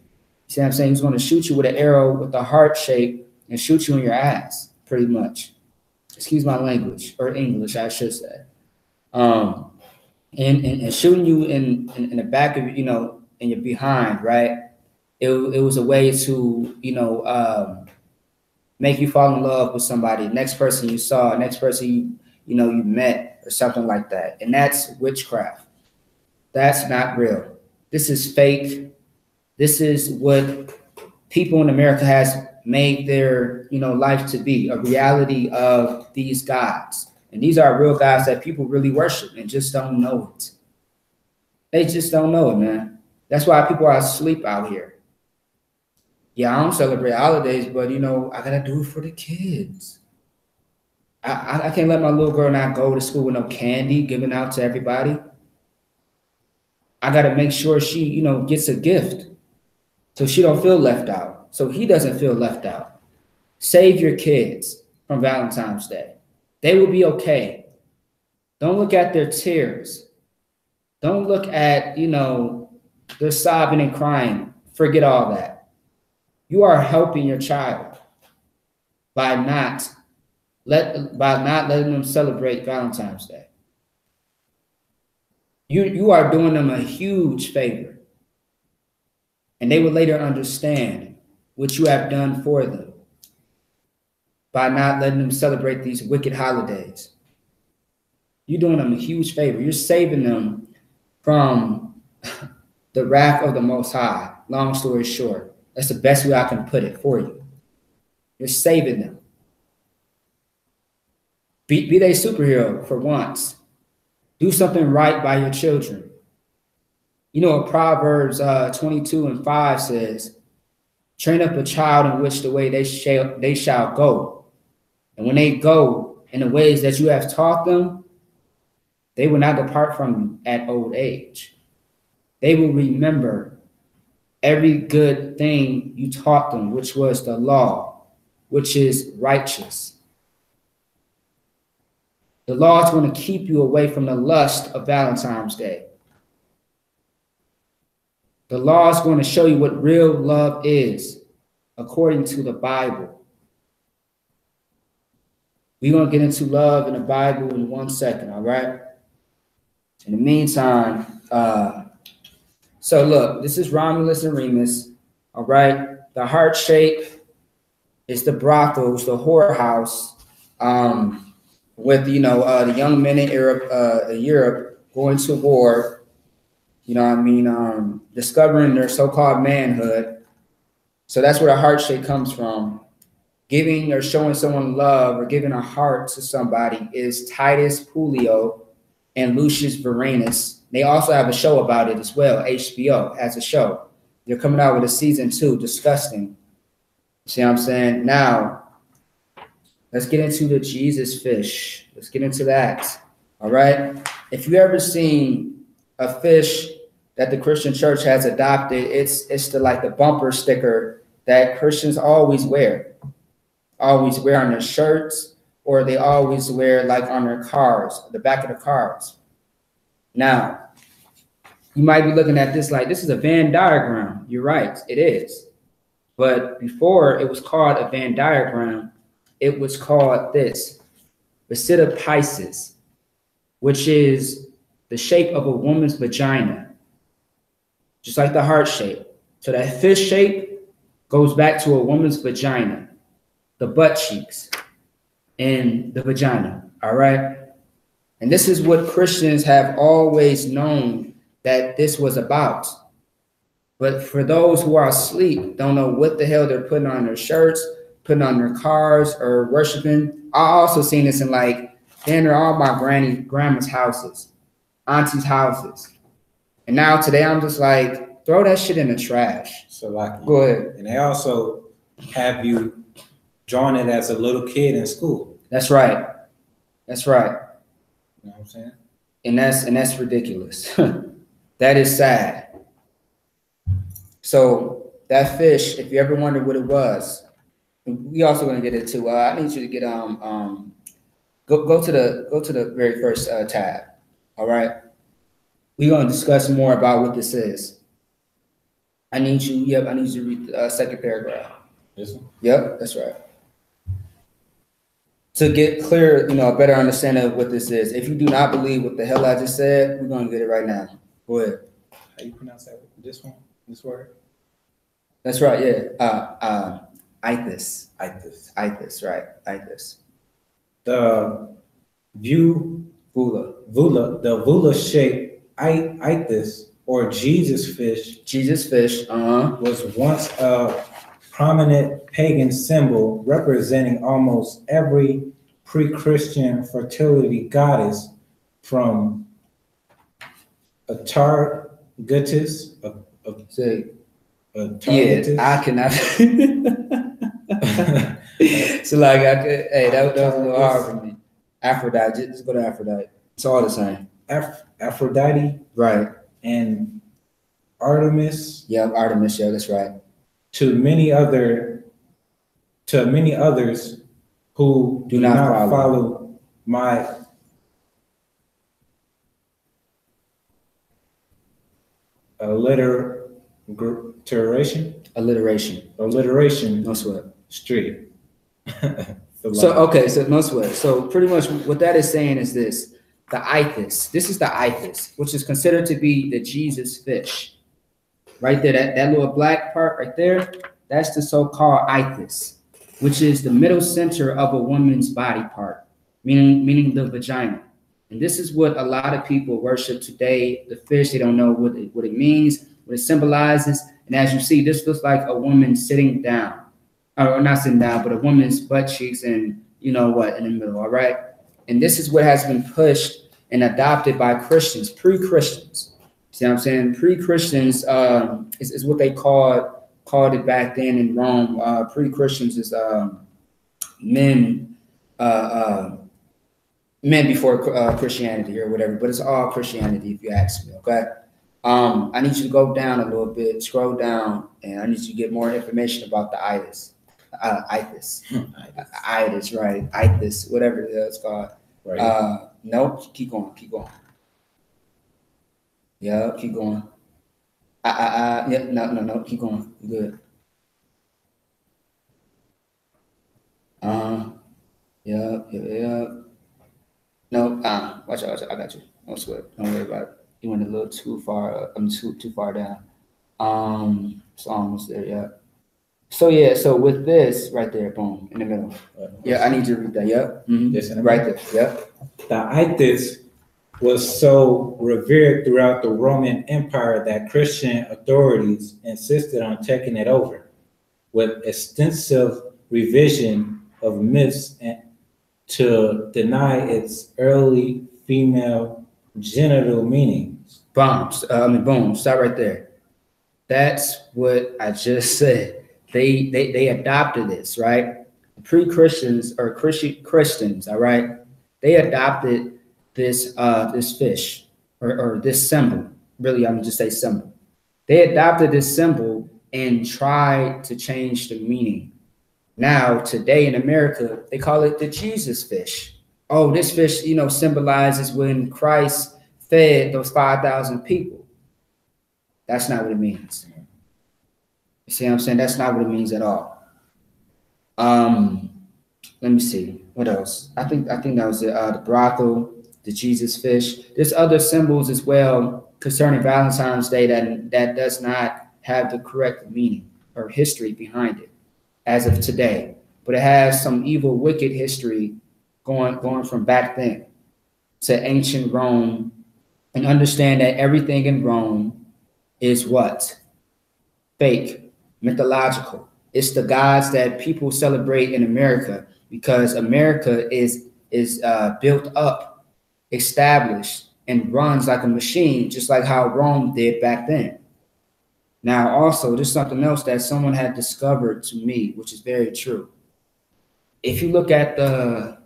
see what I'm saying? He's going to shoot you with an arrow with a heart shape and shoot you in your ass, pretty much. Excuse my language, or English, I should say. And shooting you in the back of, in your behind, right? It was a way to, make you fall in love with somebody, next person you saw, next person you met, or something like that. And that's witchcraft. That's not real. This is fake. This is what people in America has made their, life to be, a reality of these gods. And these are real gods that people really worship and just don't know it. They just don't know it, man. That's why people are asleep out here. Yeah, I don't celebrate holidays, but I gotta do it for the kids. I can't let my little girl not go to school with no candy given out to everybody. I gotta make sure she, gets a gift so she don't feel left out, so he doesn't feel left out. Save your kids from Valentine's Day. They will be okay. Don't look at their tears. Don't look at, their sobbing and crying. Forget all that. You are helping your child by not letting them celebrate Valentine's Day. You are doing them a huge favor. And they will later understand what you have done for them by not letting them celebrate these wicked holidays. You're doing them a huge favor. You're saving them from the wrath of the Most High. Long story short, that's the best way I can put it for you. You're saving them. Be they superhero for once. Do something right by your children. Proverbs 22:5 says, train up a child in which the way they shall go. And when they go in the ways that you have taught them, they will not depart from you at old age. They will remember every good thing you taught them, which was the law, which is righteous. The law is going to keep you away from the lust of Valentine's Day. The law is going to show you what real love is according to the Bible. We're going to get into love in the Bible in 1 second, all right? In the meantime, so look, this is Romulus and Remus, all right? The heart shape is the brothels, the whorehouse, with, you know, the young men in Europe going to war, you know what I mean, discovering their so-called manhood. So that's where the heart shape comes from. Giving or showing someone love or giving a heart to somebody is Titus Puleo and Lucius Varenus. They also have a show about it as well. HBO has a show. They're coming out with a season 2, Disgusting. See what I'm saying? Now, let's get into the Jesus fish. Let's get into that. All right. If you ever seen a fish that the Christian church has adopted, it's the like the bumper sticker that Christians always wear on their shirts, or they always wear like on their cars, the back of the cars. Now, you might be looking at this like this is a Venn diagram. You're right, it is. But before it was called a Venn diagram, it was called this, Bacida Pisces, which is the shape of a woman's vagina, just like the heart shape. So that fish shape goes back to a woman's vagina, the butt cheeks and the vagina, all right? And this is what Christians have always known that this was about. But for those who are asleep, don't know what the hell they're putting on their shirts, putting on their cars, or worshiping. I also seen this in like, then they're all my grandma's houses, auntie's houses. And now today I'm just like, throw that shit in the trash.
So like,
go ahead.
And they also have you drawing it as a little kid in school.
That's right. That's right.
You know what I'm saying?
And that's ridiculous. That is sad. So that fish, if you ever wondered what it was, we also going to get into. I need you to get go to the very first tab. All right, we're going to discuss more about what this is. I need you. Yep, I need you to read the second paragraph.
This one?
Yep, that's right. To get clear, you know, a better understanding of what this is. If you do not believe what the hell I just said, we're going to get it right now. Go ahead.
How you pronounce that? This one? This word?
That's right. Yeah. I.S.U.P.K. I.S.U.P.K. Right. I.S.U.P.K.
The vula shape I.S.U.P.K. or Jesus fish.
Jesus fish.
Was once a prominent pagan symbol representing almost every pre-Christian fertility goddess from Atargatis.
Yeah, I cannot. So like I could, hey, that was a little hard for me. Aphrodite, just go to Aphrodite. It's all the same.
Aphrodite,
right?
And Artemis.
Yeah, Artemis. Yeah, that's right.
To many others who do not follow my alliteration.
No sweat.
Street.
So okay, so no sweat. So pretty much what that is saying is this: the I.S.U.P.K. This is the I.S.U.P.K, which is considered to be the Jesus fish. Right there, that little black part right there, that's the so-called I.S.U.P.K, which is the middle center of a woman's body part, meaning the vagina. And this is what a lot of people worship today. The fish, they don't know what it means, what it symbolizes. And as you see, this looks like a woman sitting down, or not sitting down, but a woman's butt cheeks and you know what, in the middle, all right? And this is what has been pushed and adopted by Christians, pre-Christians. See what I'm saying? Pre-Christians is what they called it back then in Rome. Pre-Christians is men before Christianity or whatever, but it's all Christianity if you ask me, okay? I need you to go down a little bit, scroll down, and I need you to get more information about the I.S.U.P.K, right? I.S.U.P.K, whatever it's called.
Right.
Nope. Keep going. Keep going. Yeah. Keep going. Yeah. No. Keep going. You good. Yeah. No. Watch out. I got you. No sweat. Don't worry about it. You went a little too far. I'm too far down. It's almost there. Yeah. So yeah. So with this right there, boom, in the middle. Yeah. I need you to read that. Yep. Right there. Yep.
The itis was so revered throughout the Roman Empire that Christian authorities insisted on taking it over, with extensive revision of myths and to deny its early female genital meanings.
Boom. Boom. Stop right there. That's what I just said. They adopted this, right? Pre-Christians or Christians, all right? They adopted this this fish or this symbol. Really, I'm gonna just say symbol. They adopted this symbol and tried to change the meaning. Now, today in America, they call it the Jesus fish. Oh, this fish, symbolizes when Christ fed those 5,000 people. That's not what it means. You see what I'm saying? That's not what it means at all. Let me see. What else? I think that was it. The brothel, the Jesus fish. There's other symbols as well concerning Valentine's Day that does not have the correct meaning or history behind it as of today. But it has some evil, wicked history going from back then to ancient Rome, and understand that everything in Rome is what? Fake, mythological. It's the gods that people celebrate in America because America is built up, established, and runs like a machine, just like how Rome did back then. Now, also, there's something else that someone had discovered to me, which is very true. If you look at the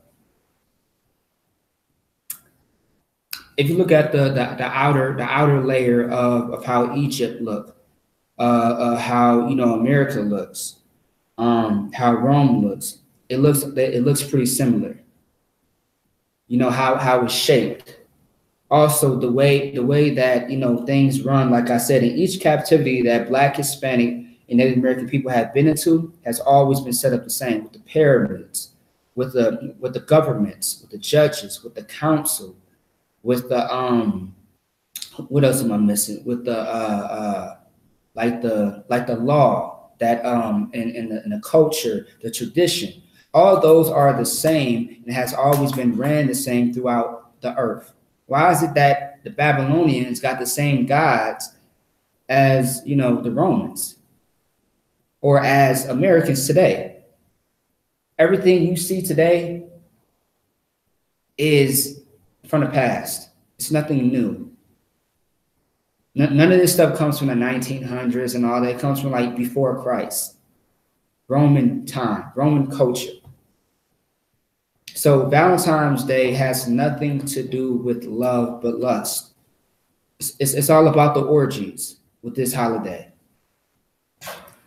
outer layer of how Egypt looked, how America looks, how Rome looks, it looks pretty similar. How it's shaped. Also, the way that things run, like I said, in each captivity that Black, Hispanic, and Native American people have been into has always been set up the same, with the pyramids, with the governments, with the judges, with the council, with the what else am I missing? With the like the law that in the culture, the tradition, all those are the same and has always been ran the same throughout the earth. Why is it that the Babylonians got the same gods as the Romans or as Americans today? Everything you see today is from the past. It's nothing new. None of this stuff comes from the 1900s and all that. It comes from like before Christ, Roman time, Roman culture. So Valentine's Day has nothing to do with love but lust. It's all about the orgies with this holiday.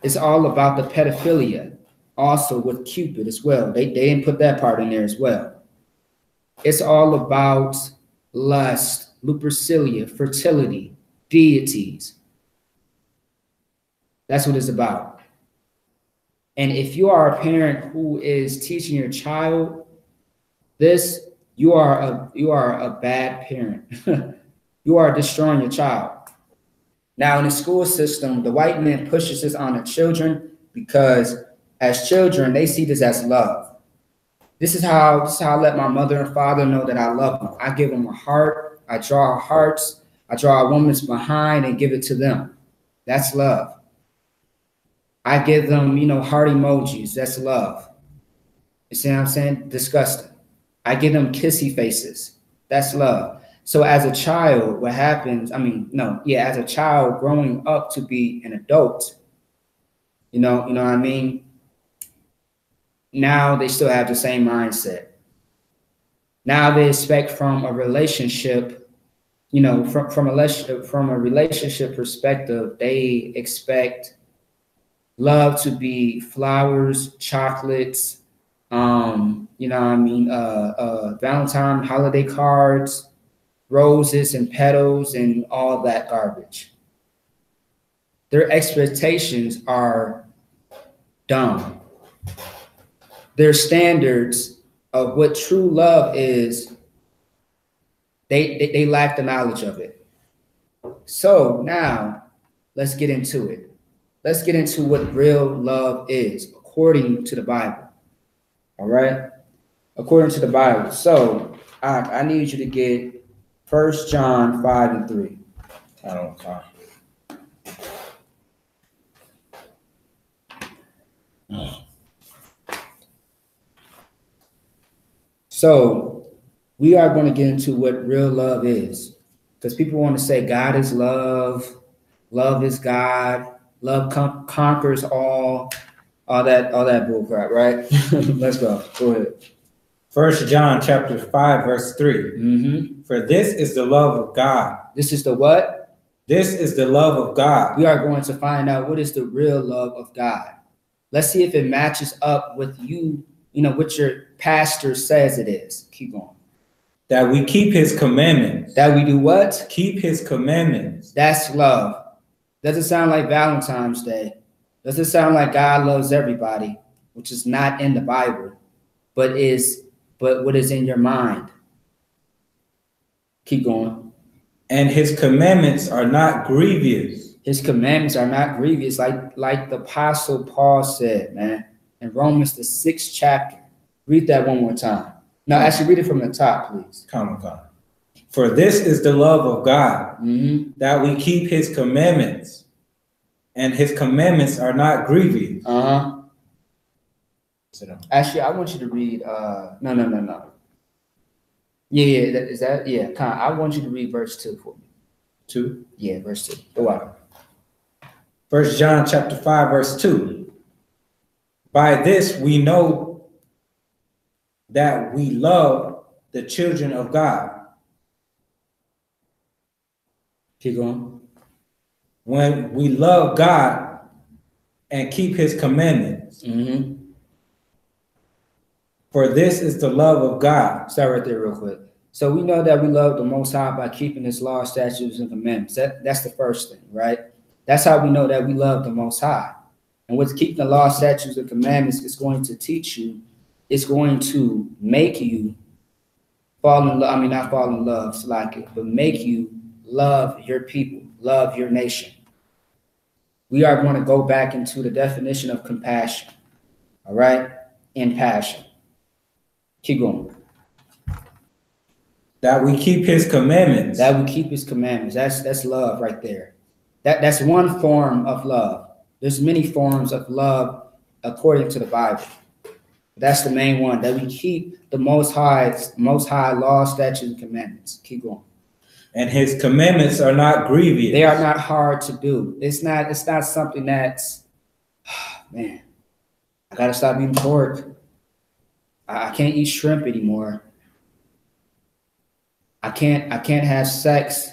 It's all about the pedophilia, also with Cupid as well. They didn't put that part in there as well. It's all about lust, lupercilia, fertility, deities. That's what it's about. And if you are a parent who is teaching your child this, you are a bad parent. You are destroying your child. Now, in the school system, the white man pushes this on the children because as children, they see this as love. This is how I let my mother and father know that I love them. I give them a heart. I draw hearts. I draw a woman's behind and give it to them. That's love. I give them, heart emojis. That's love. You see what I'm saying? Disgusting. I give them kissy faces. That's love. So as a child, what happens? As a child growing up to be an adult, you know what I mean? Now they still have the same mindset. Now they expect from a relationship, from a relationship perspective, they expect love to be flowers, chocolates, You know what I mean, Valentine holiday cards, roses and petals and all that garbage. Their expectations are dumb. Their standards of what true love is, they lack the knowledge of it. So now let's get into it. Let's get into what real love is according to the Bible. All right? According to the Bible. So I need you to get 1 John 5 and 3.
I don't know.
So we are going to get into what real love is, because people want to say God is love, love is God, love conquers all that bullcrap, right? Let's go. Go ahead.
1 John chapter 5, verse 3.
Mm-hmm.
For this is the love of God.
This is the what?
This is the love of God.
We are going to find out what is the real love of God. Let's see if it matches up with what your pastor says it is. Keep going.
That we keep his commandments.
That we do what?
Keep his commandments.
That's love. Doesn't sound like Valentine's Day. Doesn't sound like God loves everybody, which is not in the Bible, but what is in your mind. Keep going.
And his commandments are not grievous.
His commandments are not grievous, like the Apostle Paul said, man, in Romans the 6th chapter. Read that one more time. No, actually read it from the top, please.
Come. For this is the love of God,
that
we keep his commandments, and his commandments are not grievous.
Actually, I want you to read. No. Yeah. I want you to read verse 2 for me.
2?
Yeah, verse 2. Go out.
1 John chapter 5, verse 2. By this we know that we love the children of God.
Keep going.
When we love God and keep his commandments. For this is the love of God.
Start right there real quick. So we know that we love the Most High by keeping his law, statutes, and commandments. That's the first thing, right? That's how we know that we love the Most High. And with keeping the law, statutes, and commandments, it's going to teach you, it's going to make you fall in love. I mean, not fall in love, but make you love your people, love your nation. We are going to go back into the definition of compassion, all right, and passion. Keep going.
That we keep his commandments.
That we keep his commandments. That's love right there. That's one form of love. There's many forms of love according to the Bible. That's the main one, that we keep the most high law, statutes, and commandments. Keep going.
And his commandments are not grievous.
They are not hard to do. It's not something that's, man, I gotta stop eating pork. I can't eat shrimp anymore. I can't have sex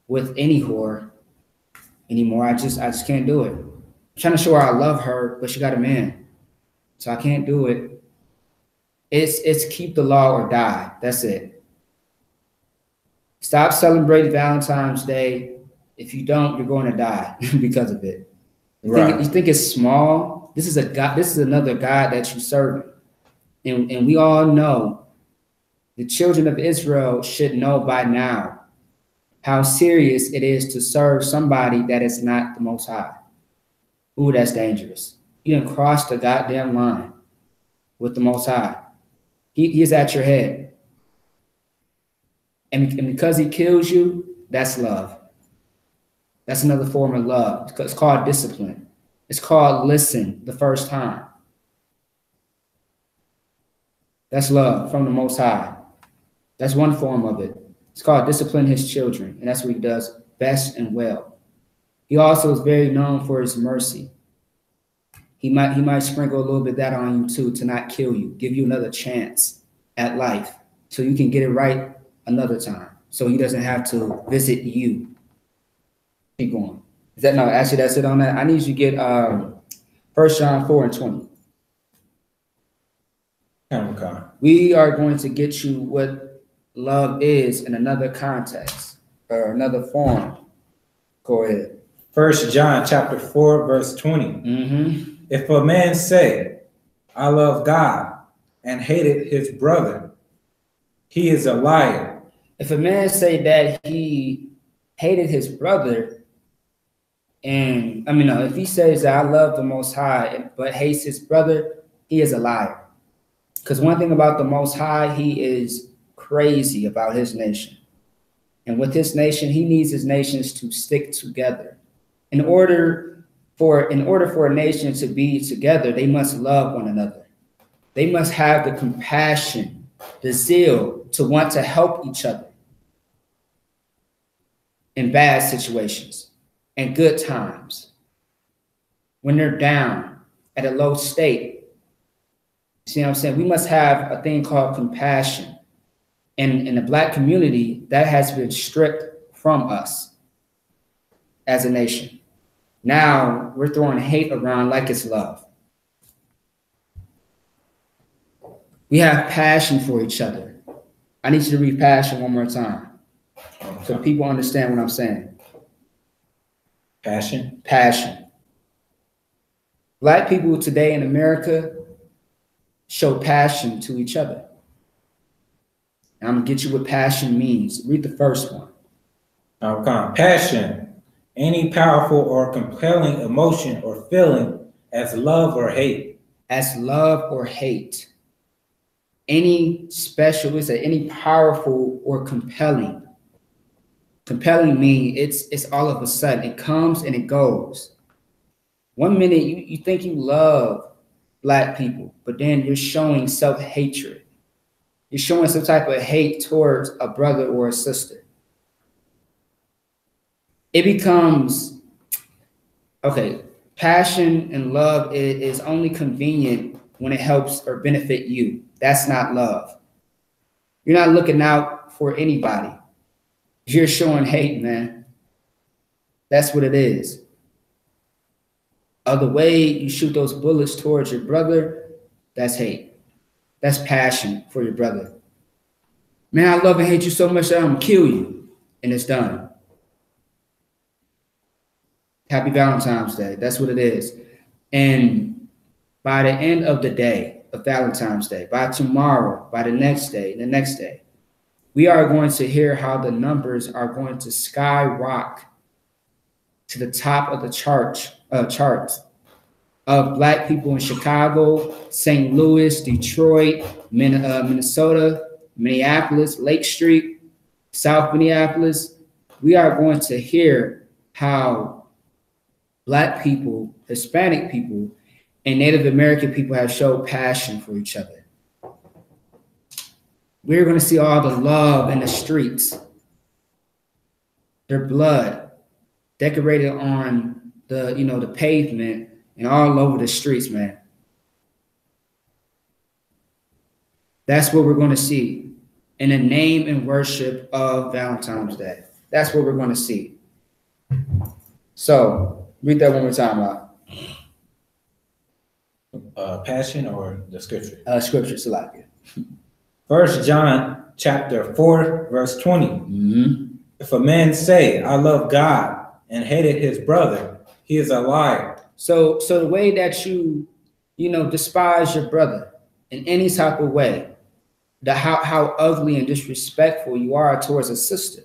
with any whore anymore. I just can't do it. I'm trying to show her I love her, but she got a man, so I can't do it. It's keep the law or die. That's it. Stop celebrating Valentine's Day. If you don't, you're going to die because of it. You think it's small? This is a God. This is another God that you serve, and we all know. The children of Israel should know by now how serious it is to serve somebody that is not the Most High. Ooh, that's dangerous. You didn't cross the goddamn line with the Most High. He is at your head. And because he kills you, that's love. That's another form of love. It's called discipline. It's called listen the first time. That's love from the Most High. That's one form of it. It's called discipline his children, and that's what he does best and well. He also is very known for his mercy. He might sprinkle a little bit of that on you too, to not kill you, give you another chance at life so you can get it right another time, so he doesn't have to visit you. Keep going. Actually, that's it on that. I need you to get 1 John 4 and 20.
Okay.
We are going to get you what love is in another context or another form. Go ahead.
1 John chapter 4, verse 20.
Mm-hmm.
If a man say, I love God, and hated his brother, he is a liar.
If a man say that he hated his brother, and if he says that I love the Most High but hates his brother, he is a liar. Because one thing about the Most High, he is crazy about his nation. And with his nation, he needs his nations to stick together. In order for a nation to be together, they must love one another. They must have the compassion, the zeal to want to help each other in bad situations and good times. When they're down at a low state, see what I'm saying? We must have a thing called compassion. And in the Black community, that has been stripped from us as a nation. Now we're throwing hate around like it's love. We have passion for each other. I need you to read passion one more time so people understand what I'm saying.
Passion?
Passion. Black people today in America show passion to each other. And I'm going to get you what passion means. Read the first one.
Okay. Passion, any powerful or compelling emotion or feeling as love or hate.
As love or hate. Any special, any powerful or compelling. Compelling means it's all of a sudden. It comes and it goes. 1 minute you think you love Black people, but then you're showing self-hatred. You're showing some type of hate towards a brother or a sister. It becomes, okay, passion and love is only convenient when it helps or benefit you. That's not love. You're not looking out for anybody. You're showing hate, man. That's what it is. The way you shoot those bullets towards your brother, that's hate. That's passion for your brother. Man, I love and hate you so much that I'm going to kill you. And it's done. Happy Valentine's Day. That's what it is. And by the end of the day of Valentine's Day, by tomorrow, by the next day, we are going to hear how the numbers are going to skyrocket to the top of the charts of Black people in Chicago, St. Louis, Detroit, Minnesota, Minneapolis, Lake Street, South Minneapolis. We are going to hear how Black people, Hispanic people, and Native American people have showed passion for each other. We're going to see all the love in the streets. Their blood decorated on the pavement and all over the streets, man. That's what we're going to see in the name and worship of Valentine's Day. That's what we're going to see. So read that one more time out.
Passion or the scripture?
Scripture, Salakia.
1 John chapter 4, verse 20.
Mm-hmm.
If a man say, I love God, and hated his brother, he is a liar.
So the way that you despise your brother in any type of way, how ugly and disrespectful you are towards a sister,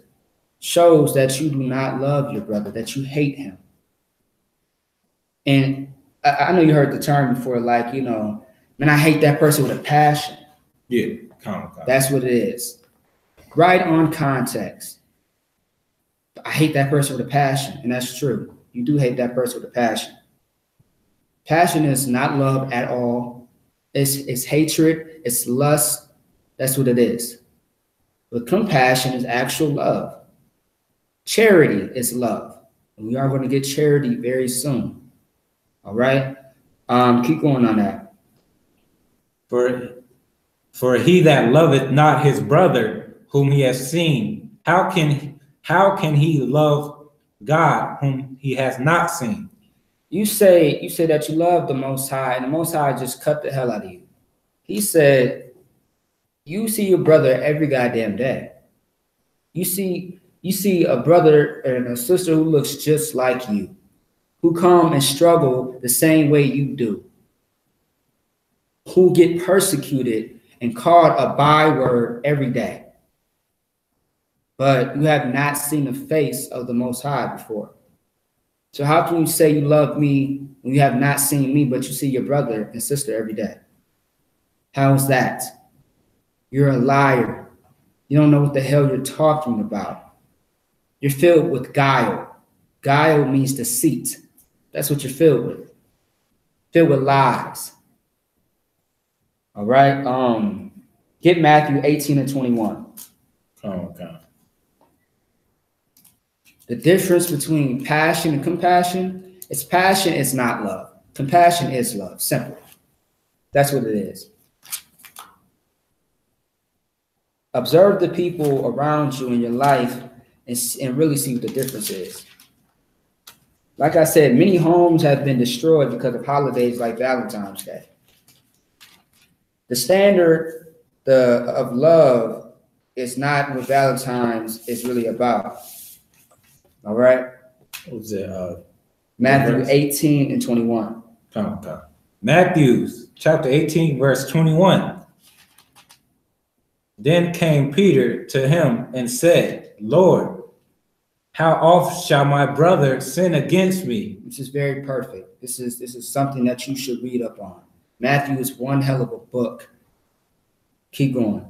shows that you do not love your brother, that you hate him. And I know you heard the term before, like, man, I hate that person with a passion.
Yeah, come.
That's what it is. Right on context. I hate that person with a passion, and that's true. You do hate that person with a passion. Passion is not love at all. It's hatred. It's lust. That's what it is. But compassion is actual love. Charity is love. And we are going to get charity very soon. All right? Keep going on that.
For he that loveth not his brother whom he has seen, how can he love God whom he has not seen? You say
that you love the Most High, and the Most High just cut the hell out of you. He said, you see your brother every goddamn day. You see a brother and a sister who looks just like you, who come and struggle the same way you do, who get persecuted and called a byword every day. But you have not seen the face of the Most High before. So how can you say you love me when you have not seen me, but you see your brother and sister every day? How is that? You're a liar. You don't know what the hell you're talking about. You're filled with guile. Guile means deceit. That's what you're filled with. Filled with lies. All right. Get Matthew 18 and 21.
Okay.
The difference between passion and compassion is passion is not love. Compassion is love. Simple. That's what it is. Observe the people around you in your life and really see what the difference is. Like I said, many homes have been destroyed because of holidays like Valentine's Day. The standard of love is not what Valentine's is really about. All right?
What was it?
Matthew 18 and 21.
Okay. Matthew chapter 18, verse 21. Then came Peter to him and said, Lord, how oft shall my brother sin against me?
This is very perfect. This is something that you should read up on. Matthew is one hell of a book. Keep going.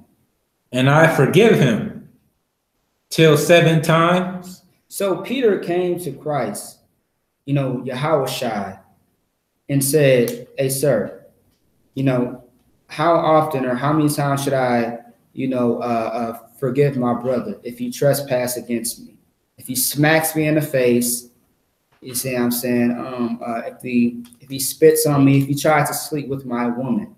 And I forgive him till 7 times.
So Peter came to Christ, Yahushua, and said, hey, sir, how often or how many times should I, forgive my brother if he trespass against me? If he smacks me in the face, you see what I'm saying? If he spits on me, if he tries to sleep with my woman,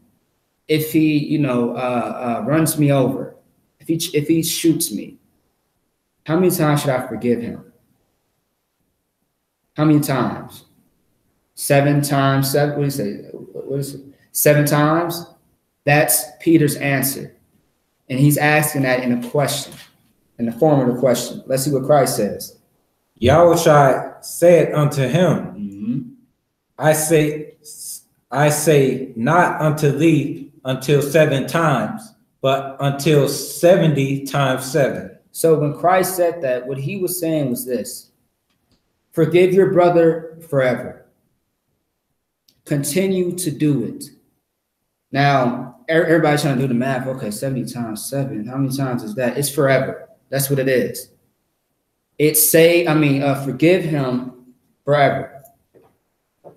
if he, runs me over, if he shoots me, how many times should I forgive him? How many times? 7 times, 7, what do you say? What is it? 7 times? That's Peter's answer. And he's asking that in a question, in the form of a question. Let's see what Christ says.
Yahushua said unto him, I say not unto thee until 7 times, but until 70 times 7.
So when Christ said that, what he was saying was this: forgive your brother forever. Continue to do it. Now, everybody's trying to do the math. Okay, 70 times 7. How many times is that? It's forever. That's what it is. Forgive him forever.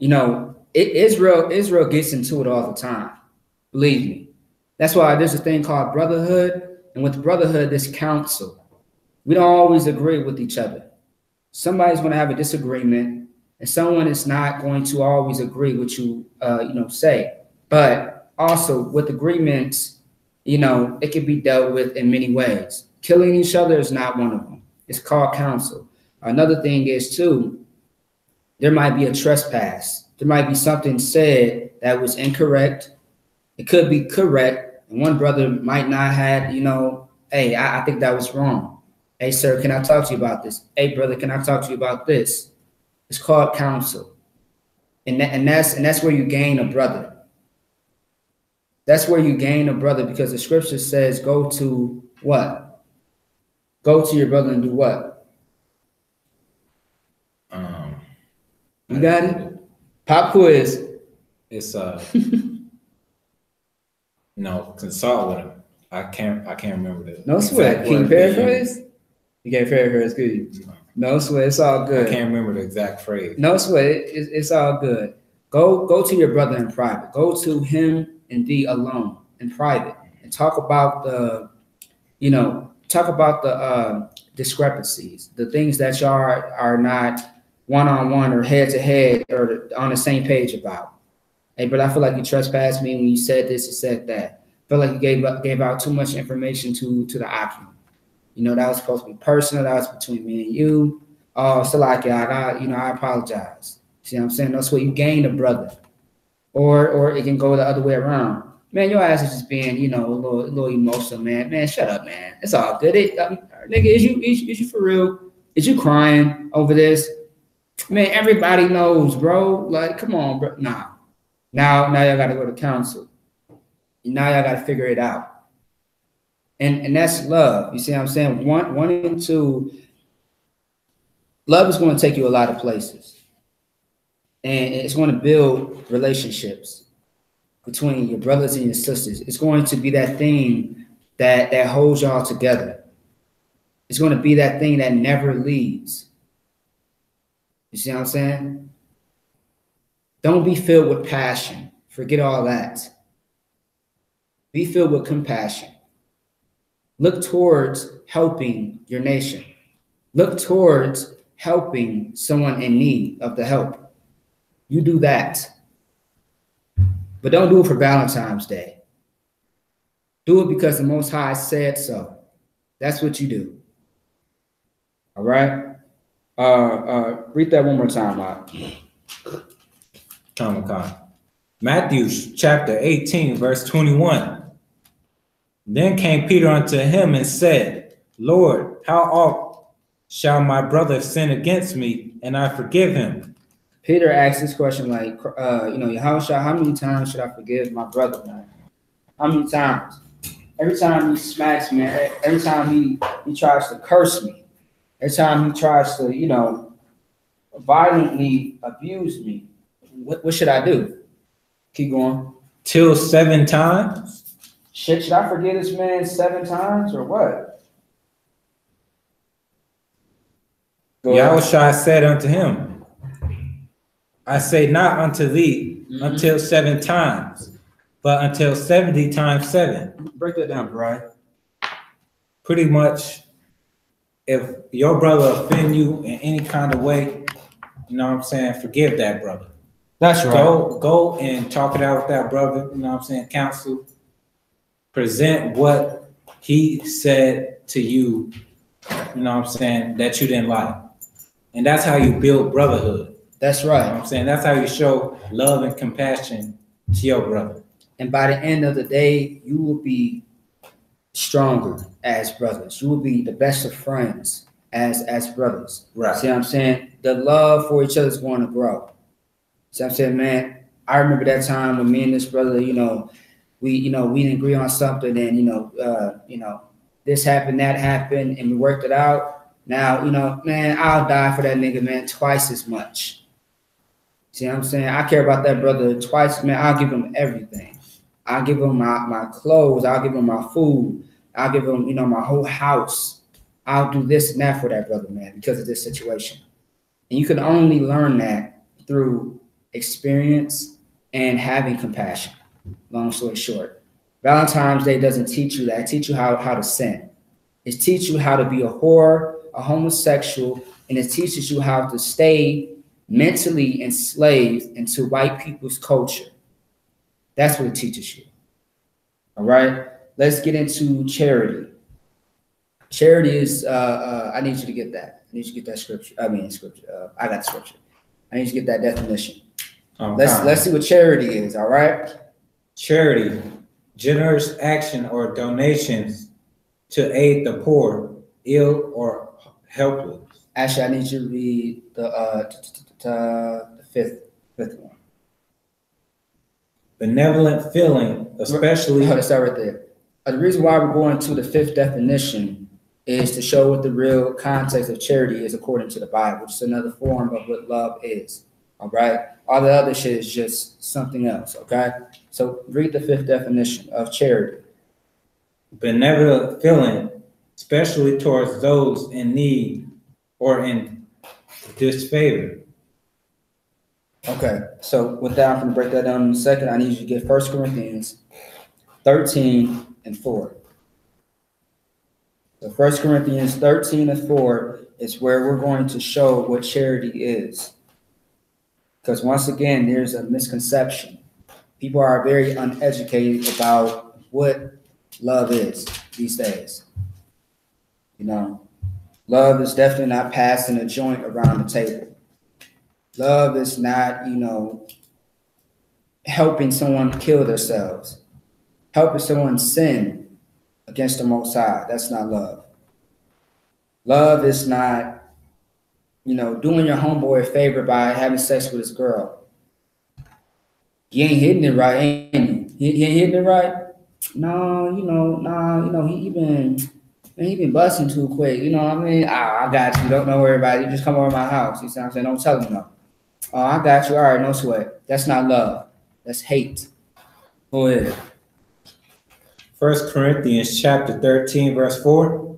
Israel gets into it all the time. Believe me. That's why there's a thing called brotherhood. And with brotherhood, there's counsel. We don't always agree with each other. Somebody's going to have a disagreement, and someone is not going to always agree with you, say. But also with agreements, it can be dealt with in many ways. Killing each other is not one of them. It's called counsel. Another thing is, too, there might be a trespass. There might be something said that was incorrect. It could be correct. And one brother might not have, hey, I think that was wrong. Hey, sir, can I talk to you about this? Hey, brother, can I talk to you about this? It's called counsel. And that's where you gain a brother. That's where you gain a brother, because the scripture says go to what? Go to your brother and do what? You got it? Pop quiz.
It's consult with him. I can't remember the
No sweat. Can you paraphrase? You can't paraphrase, could you? No sweat. It's all good.
I can't remember the exact phrase.
No sweat. It's all good. Go to your brother in private. Go to him and thee alone in private, and talk about the discrepancies, the things that y'all are not one-on-one or head-to-head or on the same page about. Hey, but I feel like you trespassed me when you said this and said that. I feel like you gave out too much information to the occupant. That was supposed to be personal. That was between me and you. Oh, so like, I apologize. See what I'm saying? That's where you gain a brother. Or it can go the other way around. man, your ass is just being, you know, a little emotional, man. Man, shut up, man. It's all good. Nigga, is you for real? Is you crying over this? Man, everybody knows, bro. Like, come on, bro. Nah. Now y'all got to go to counsel. Now y'all got to figure it out. And that's love. You see what I'm saying? One and two, love is going to take you a lot of places. And it's going to build relationships between your brothers and your sisters. It's going to be that thing that holds y'all together. It's going to be that thing that never leaves. You see what I'm saying? Don't be filled with passion. Forget all that. Be filled with compassion. Look towards helping your nation. Look towards helping someone in need of the help. You do that. But don't do it for Valentine's Day. Do it because the Most High said so. That's what you do. All right? Read that one more time, Mark.
Matthew chapter 18, verse 21. Then came Peter unto him and said, Lord, how oft shall my brother sin against me, and I forgive him?
Peter asked this question like, how many times should I forgive my brother, man? How many times? Every time he smacks me, every time he tries to curse me, every time he tries to, violently abuse me, what should I do? Keep going.
Till 7 times?
Should I forgive this man 7 times or what?
Yahushua said unto him, I say not unto thee until 7 times, but until 70 times 7.
Break that down, Brian.
Pretty much, if your brother offend you in any kind of way, you know what I'm saying, forgive that brother.
That's right.
Go and talk it out with that brother, you know what I'm saying, counsel. Present what he said to you, you know what I'm saying, that you didn't like. And that's how you build brotherhood.
That's right.
You know what I'm saying? That's how you show love and compassion to your brother.
And by the end of the day, you will be stronger as brothers. You will be the best of friends as brothers.
Right.
See what I'm saying? The love for each other is going to grow. See what I'm saying, man? I remember that time when me and this brother, we didn't agree on something, and this happened, that happened, and we worked it out. Now, man, I'll die for that nigga, man, twice as much. See what I'm saying? I care about that brother twice, man. I'll give him everything. I'll give him my clothes. I'll give him my food. I'll give him, my whole house. I'll do this and that for that brother, man, because of this situation. And you can only learn that through experience and having compassion. Long story short, Valentine's Day doesn't teach you that. It teaches you how to sin. It teaches you how to be a whore, a homosexual, and it teaches you how to stay mentally enslaved into white people's culture. That's what it teaches you. All right, let's get into charity. Charity is, I need you to get that. I need you to get that scripture. I got the scripture. I need you to get that definition. Let's see what charity is, all right?
Charity, generous action or donations to aid the poor, ill, or helpless.
Actually, I need you to read the fifth one.
Benevolent feeling, especially.
Let's start right there. The reason why we're going to the 5th definition is to show what the real context of charity is according to the Bible, which is another form of what love is. All right. All the other shit is just something else. Okay. So read the 5th definition of charity.
Benevolent feeling, especially towards those in need or in disfavor.
Okay. So with that, I'm going to break that down in a second. I need you to get 1 Corinthians 13 and 4. So 1 Corinthians 13 and 4 is where we're going to show what charity is. Because once again, there's a misconception. People are very uneducated about what love is these days. Love is definitely not passing a joint around the table. Love is not, helping someone kill themselves. helping someone sin against the Most High. That's not love. Love is not, doing your homeboy a favor by having sex with his girl. You ain't hitting it right, ain't you? He ain't hitting it right? No, he been busting too quick. You know what I mean? I got you. Don't worry about it. You just come over to my house. You see what I'm saying? Don't tell him no. Oh, I got you. All right, no sweat. That's not love. That's hate. Go ahead.
1 Corinthians chapter 13, verse 4.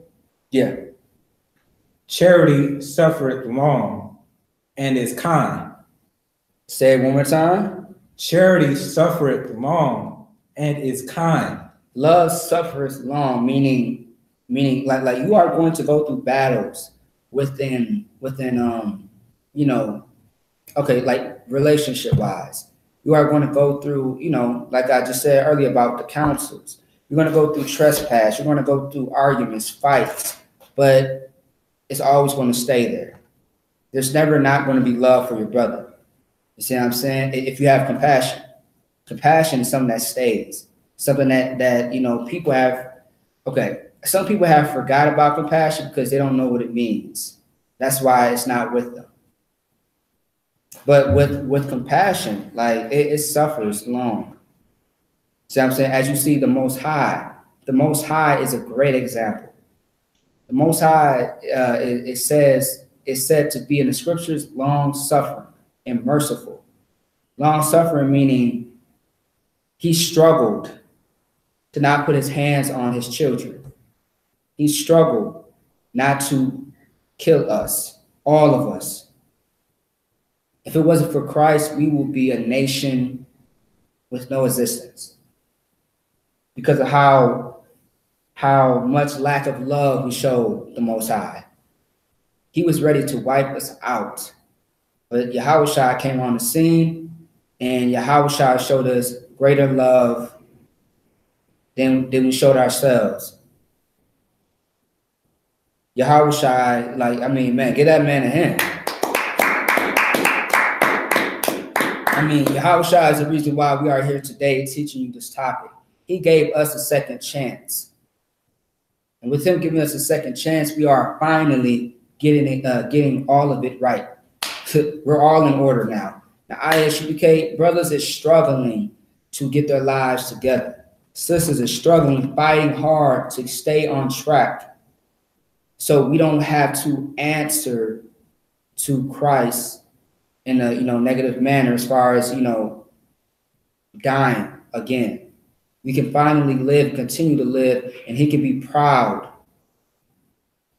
Yeah.
Charity suffereth long and is kind.
Say it one more time.
Charity suffereth long and is kind.
Love suffers long, meaning like you are going to go through battles within okay, like relationship wise. You are going to go through, like I just said earlier about the councils. You're going to go through trespass. You're going to go through arguments, fights, but it's always going to stay there. There's never not going to be love for your brother. You see what I'm saying? If you have compassion. Compassion is something that stays. Something that people have, okay, some people have forgot about compassion because they don't know what it means. That's why it's not with them. But with compassion, like it suffers long. See what I'm saying? As you see, the Most High is a great example. The Most High, it said to be in the scriptures, long suffering and merciful. Long suffering meaning he struggled to not put his hands on his children. He struggled not to kill us, all of us. If it wasn't for Christ, we would be a nation with no existence because of how much lack of love we showed the Most High. He was ready to wipe us out. But Yahushua came on the scene, and Yahushua showed us greater love than we showed ourselves. Yahushua, man, get that man a hand. Yahushua is the reason why we are here today teaching you this topic. He gave us a second chance. And with him giving us a second chance, we are finally getting all of it right. We're all in order now. Now, I.S.U.P.K, brothers is struggling to get their lives together. Sisters are struggling, fighting hard to stay on track. So we don't have to answer to Christ in a negative manner as far as dying again. We can finally live, continue to live, and he can be proud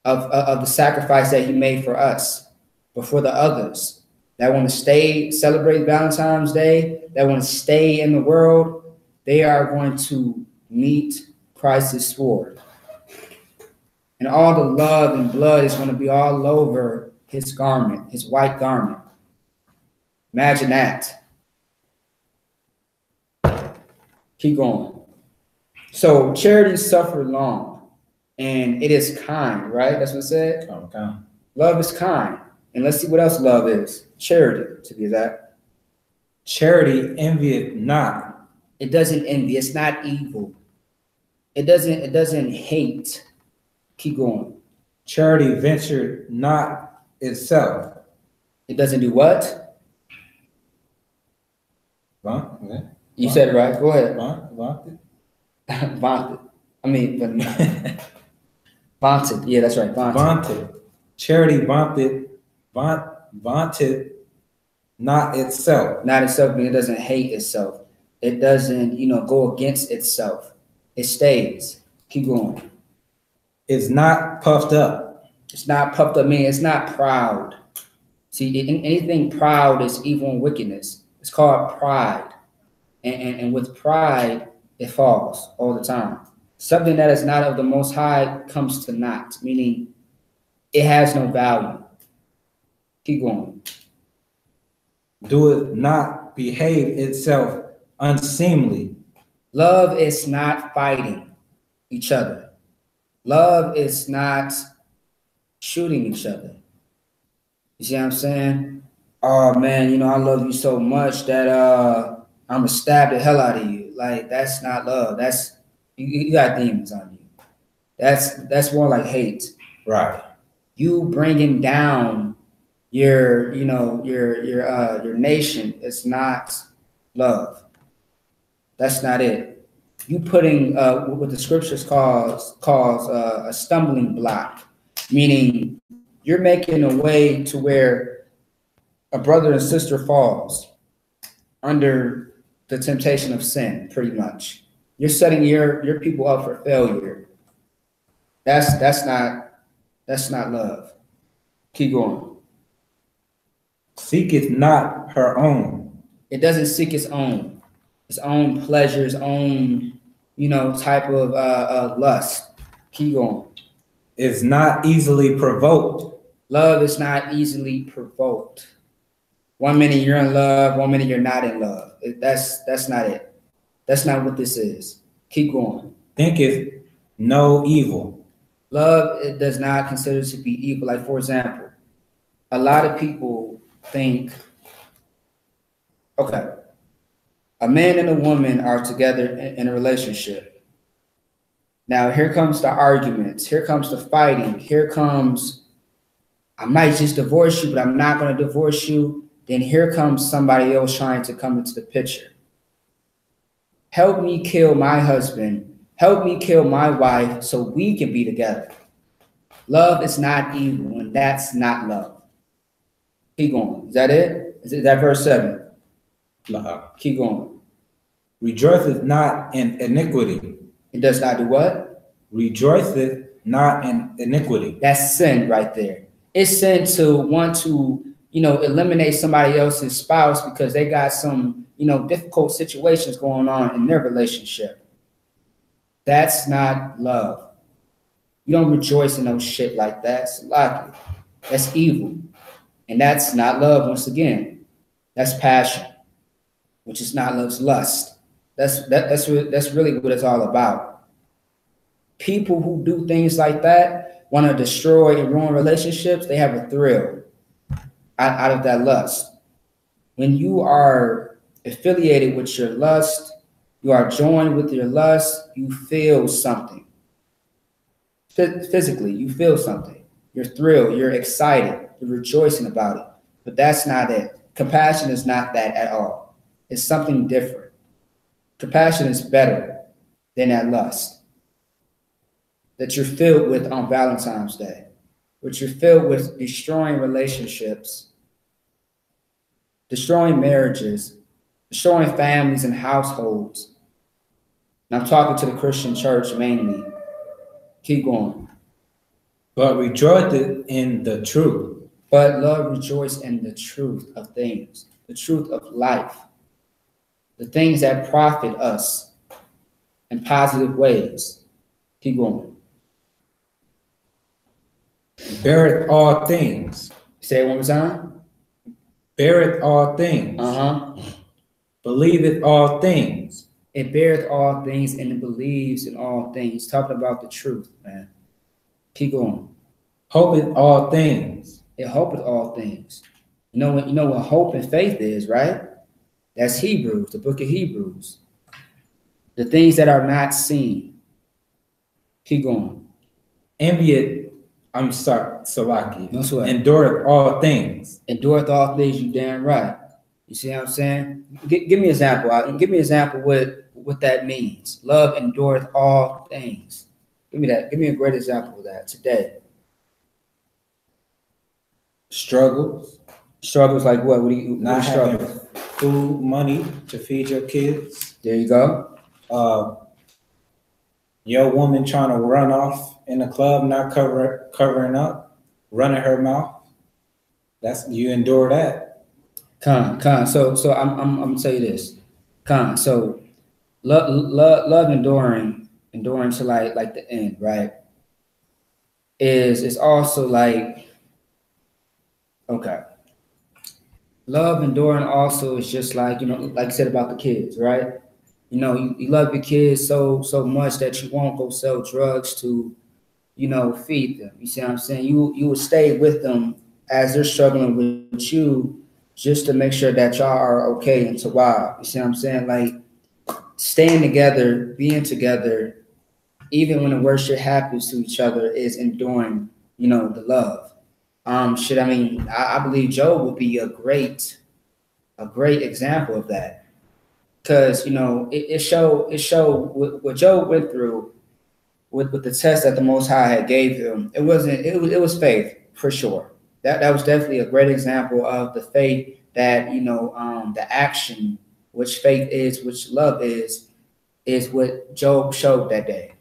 of the sacrifice that he made for us, but for the others that want to celebrate Valentine's Day, that want to stay in the world, they are going to meet Christ's sword. And all the love and blood is going to be all over his garment, his white garment. Imagine that. Keep going. So charity suffered long, and it is kind, right? That's what it said.
Okay.
Love is kind. And let's see what else love is. Charity, to be exact.
Charity envieth not.
It doesn't envy. It's not evil. It doesn't hate. Keep going.
Charity ventured not itself.
It doesn't do what? You said it right. Go ahead.
Vaunted.
Vaunted. Vaunted. Yeah, that's right.
Vaunted. Charity vaunted not itself.
Not itself, but it doesn't hate itself. It doesn't, go against itself. It stays. Keep going.
It's not puffed up.
It's not puffed up, meaning it's not proud. See, anything proud is evil and wickedness. It's called pride. And with pride, it falls all the time. Something that is not of the Most High comes to naught, meaning it has no value. Keep going.
Do it not behave itself unseemly.
Love is not fighting each other. Love is not shooting each other. You see what I'm saying? Oh man, I love you so much that I'm gonna stab the hell out of you. like that's not love. That's you got demons on you. That's more like hate.
Right.
You bringing down your your nation is not love. That's not it. You putting what the scriptures calls a stumbling block, meaning you're making a way to where a brother and sister falls under the temptation of sin, pretty much. You're setting your people up for failure. That's not love. Keep going.
Seek is not her own.
It doesn't seek its own pleasure, its own, type of lust. Keep going.
Is not easily provoked.
Love is not easily provoked. 1 minute you're in love, 1 minute you're not in love. That's not it. That's not what this is. Keep going.
Thinketh no evil.
Love, it does not consider to be evil. Like, for example, a lot of people think, okay, a man and a woman are together in a relationship. Now, here comes the arguments. Here comes the fighting. Here comes, I might just divorce you, but I'm not going to divorce you. Then here comes somebody else trying to come into the picture. Help me kill my husband. Help me kill my wife so we can be together. Love is not evil, and that's not love. Keep going. Is that it? Is that verse 7? Keep going.
Rejoiceth not in iniquity.
It does not do what?
Rejoiceth not in iniquity.
That's sin right there. It's sin to want to, eliminate somebody else's spouse because they got some, difficult situations going on in their relationship. That's not love. You don't rejoice in no shit like that. That's evil. And that's not love once again. That's passion, which is not love's lust. That's really what it's all about. People who do things like that want to destroy and ruin relationships. They have a thrill out of that lust. When you are affiliated with your lust, you are joined with your lust, you feel something. Physically, you feel something. You're thrilled, you're excited, you're rejoicing about it. But that's not it. Compassion is not that at all. It's something different. Compassion is better than that lust that you're filled with on Valentine's Day, which you're filled with destroying relationships, destroying marriages, destroying families and households. And I'm talking to the Christian church mainly. Keep going.
But rejoiceth in the truth.
But love rejoice in the truth of things, the truth of life, the things that profit us in positive ways. Keep going.
Beareth all things.
Say it one more time.
Beareth all things. Believeth all things.
It beareth all things and it believes in all things. Talking about the truth, man. Keep going.
Hopeth all things.
It hopeth all things. You know what hope and faith is, right? That's Hebrews, the book of Hebrews. The things that are not seen. Keep going.
Envieth, I'm sorry, Salaki.
No sweat.
Endureth all things.
Endureth all things, you damn right. You see what I'm saying? Give me an example. Give me an example what that means. Love endureth all things. Give me that. Give me a great example of that today.
Struggles.
Struggles like what? What do you
not having food, money to feed your kids.
There you go.
Your woman trying to run off in the club, not covering up, running her mouth. That's you endure that.
So I'm gonna tell you this. So love enduring to like the end, right? Is also like, okay. Love enduring also is just like, like I said about the kids, right? You love your kids so much that you won't go sell drugs to, feed them. You see what I'm saying? You will stay with them as they're struggling with you just to make sure that y'all are okay and to wow. You see what I'm saying? Like, staying together, being together, even when the worst shit happens to each other, is enduring, you know, the love. I believe Job would be a great example of that. Because, you know, it showed what Job went through with the test that the Most High had gave him. It was faith for sure. That was definitely a great example of the faith that, you know, the action, which faith is, which love is what Job showed that day.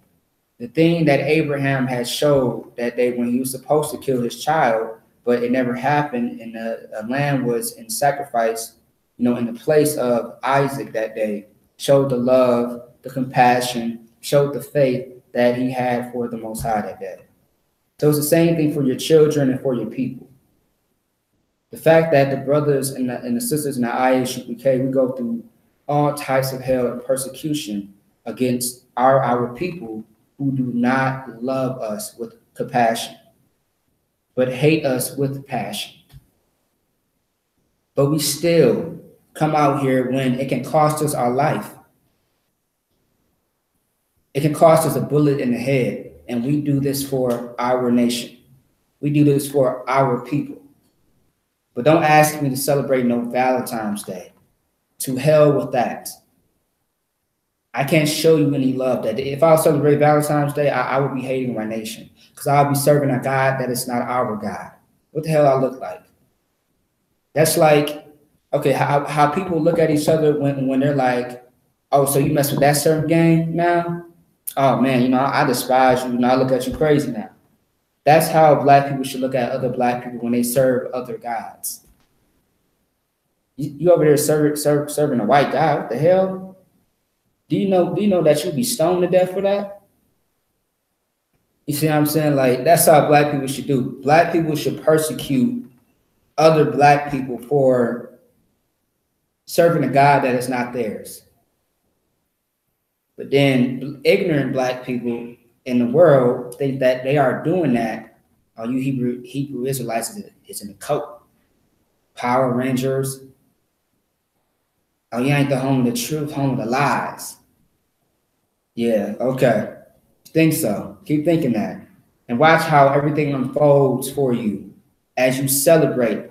The thing that Abraham had showed that day when he was supposed to kill his child, but it never happened, and a lamb was in sacrifice, you know, in the place of Isaac that day, showed the love, the compassion, showed the faith that he had for the Most High that day. So it's the same thing for your children and for your people. The fact that the brothers and the sisters in the I.S.U.P.K, we go through all types of hell and persecution against our people who do not love us with compassion, but hate us with passion. But we still come out here when it can cost us our life. It can cost us a bullet in the head, and we do this for our nation. We do this for our people. But don't ask me to celebrate no Valentine's Day. To hell with that. I can't show you any love that day. If I celebrate Valentine's Day, I would be hating my nation, because I'll be serving a God that is not our God. What the hell I look like? That's like, okay, how people look at each other when they're like, oh, so you mess with that certain gang now? Oh man, you know, I despise you, and I look at you crazy now. That's how black people should look at other black people when they serve other gods. You over there serving a white God? What the hell? Do you know that you'd be stoned to death for that? You see what I'm saying? Like, that's how black people should do. Black people should persecute other black people for serving a God that is not theirs. But then ignorant black people in the world think that they are doing that. Oh, you Hebrew Israelites is in the cult. Power Rangers. Oh, you ain't the home of the truth, home of the lies. Yeah, okay. Think so. Keep thinking that. And watch how everything unfolds for you as you celebrate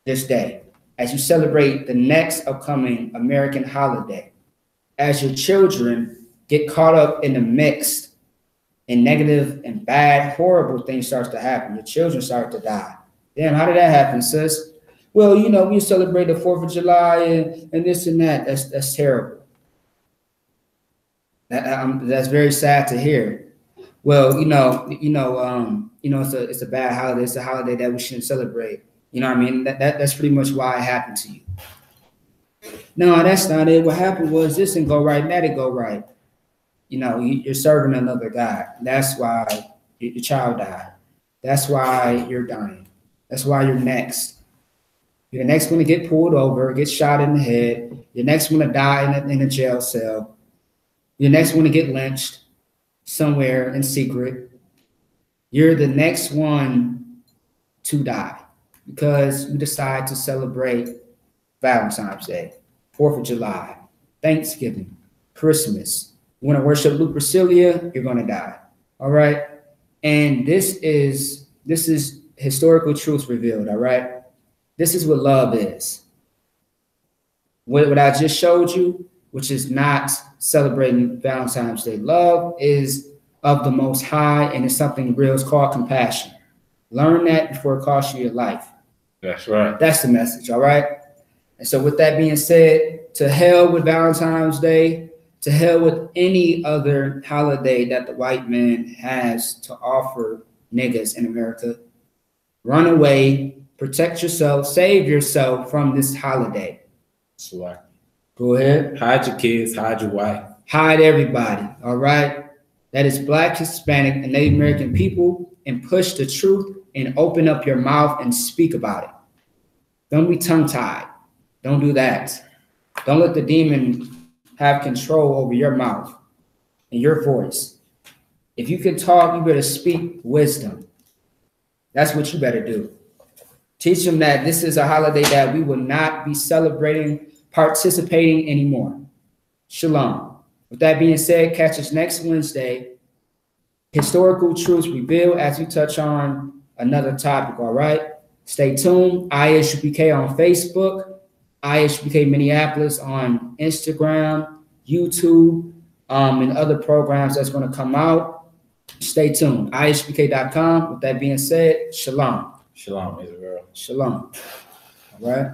this day, as you celebrate the next upcoming American holiday, as your children get caught up in the mix and negative and bad, horrible things starts to happen. Your children start to die. Damn, how did that happen, sis? Well, you know, we celebrate the 4th of July and this and that. That's terrible. That's very sad to hear. Well, it's a bad holiday. It's a holiday that we shouldn't celebrate. You know what I mean? That's pretty much why it happened to you. No, that's not it. What happened was this didn't go right, and that didn't go right. You know, you're serving another God. That's why your child died. That's why you're dying. That's why you're next. You're the next one to get pulled over, get shot in the head. You're the next one to die in a jail cell. You're the next one to get lynched somewhere in secret. You're the next one to die because you decide to celebrate Valentine's Day, 4th of July, Thanksgiving, Christmas. You want to worship Lupercilia, you're going to die. All right? And this is historical truths revealed, all right? This is what love is. What I just showed you, which is not celebrating Valentine's Day. Love is of the Most High, and it's something real. It's called compassion. Learn that before it costs you your life.
That's right.
That's the message, all right? And so with that being said, to hell with Valentine's Day, to hell with any other holiday that the white man has to offer niggas in America. Run away, protect yourself, save yourself from this holiday.
That's right.
Go ahead.
Hide your kids, hide your wife.
Hide everybody, all right? That is Black, Hispanic, and Native American people, and push the truth and open up your mouth and speak about it. Don't be tongue-tied. Don't do that. Don't let the demon have control over your mouth and your voice. If you can talk, you better speak wisdom. That's what you better do. Teach them that this is a holiday that we will not be celebrating, participating anymore. Shalom. With that being said, catch us next Wednesday. Historical truths revealed as we touch on another topic, all right? Stay tuned. I.S.U.P.K on Facebook, I.S.U.P.K Minneapolis on Instagram, YouTube, and other programs that's going to come out. Stay tuned. I.S.U.P.K.com. With that being said, shalom.
Shalom, Israel.
Shalom. All right.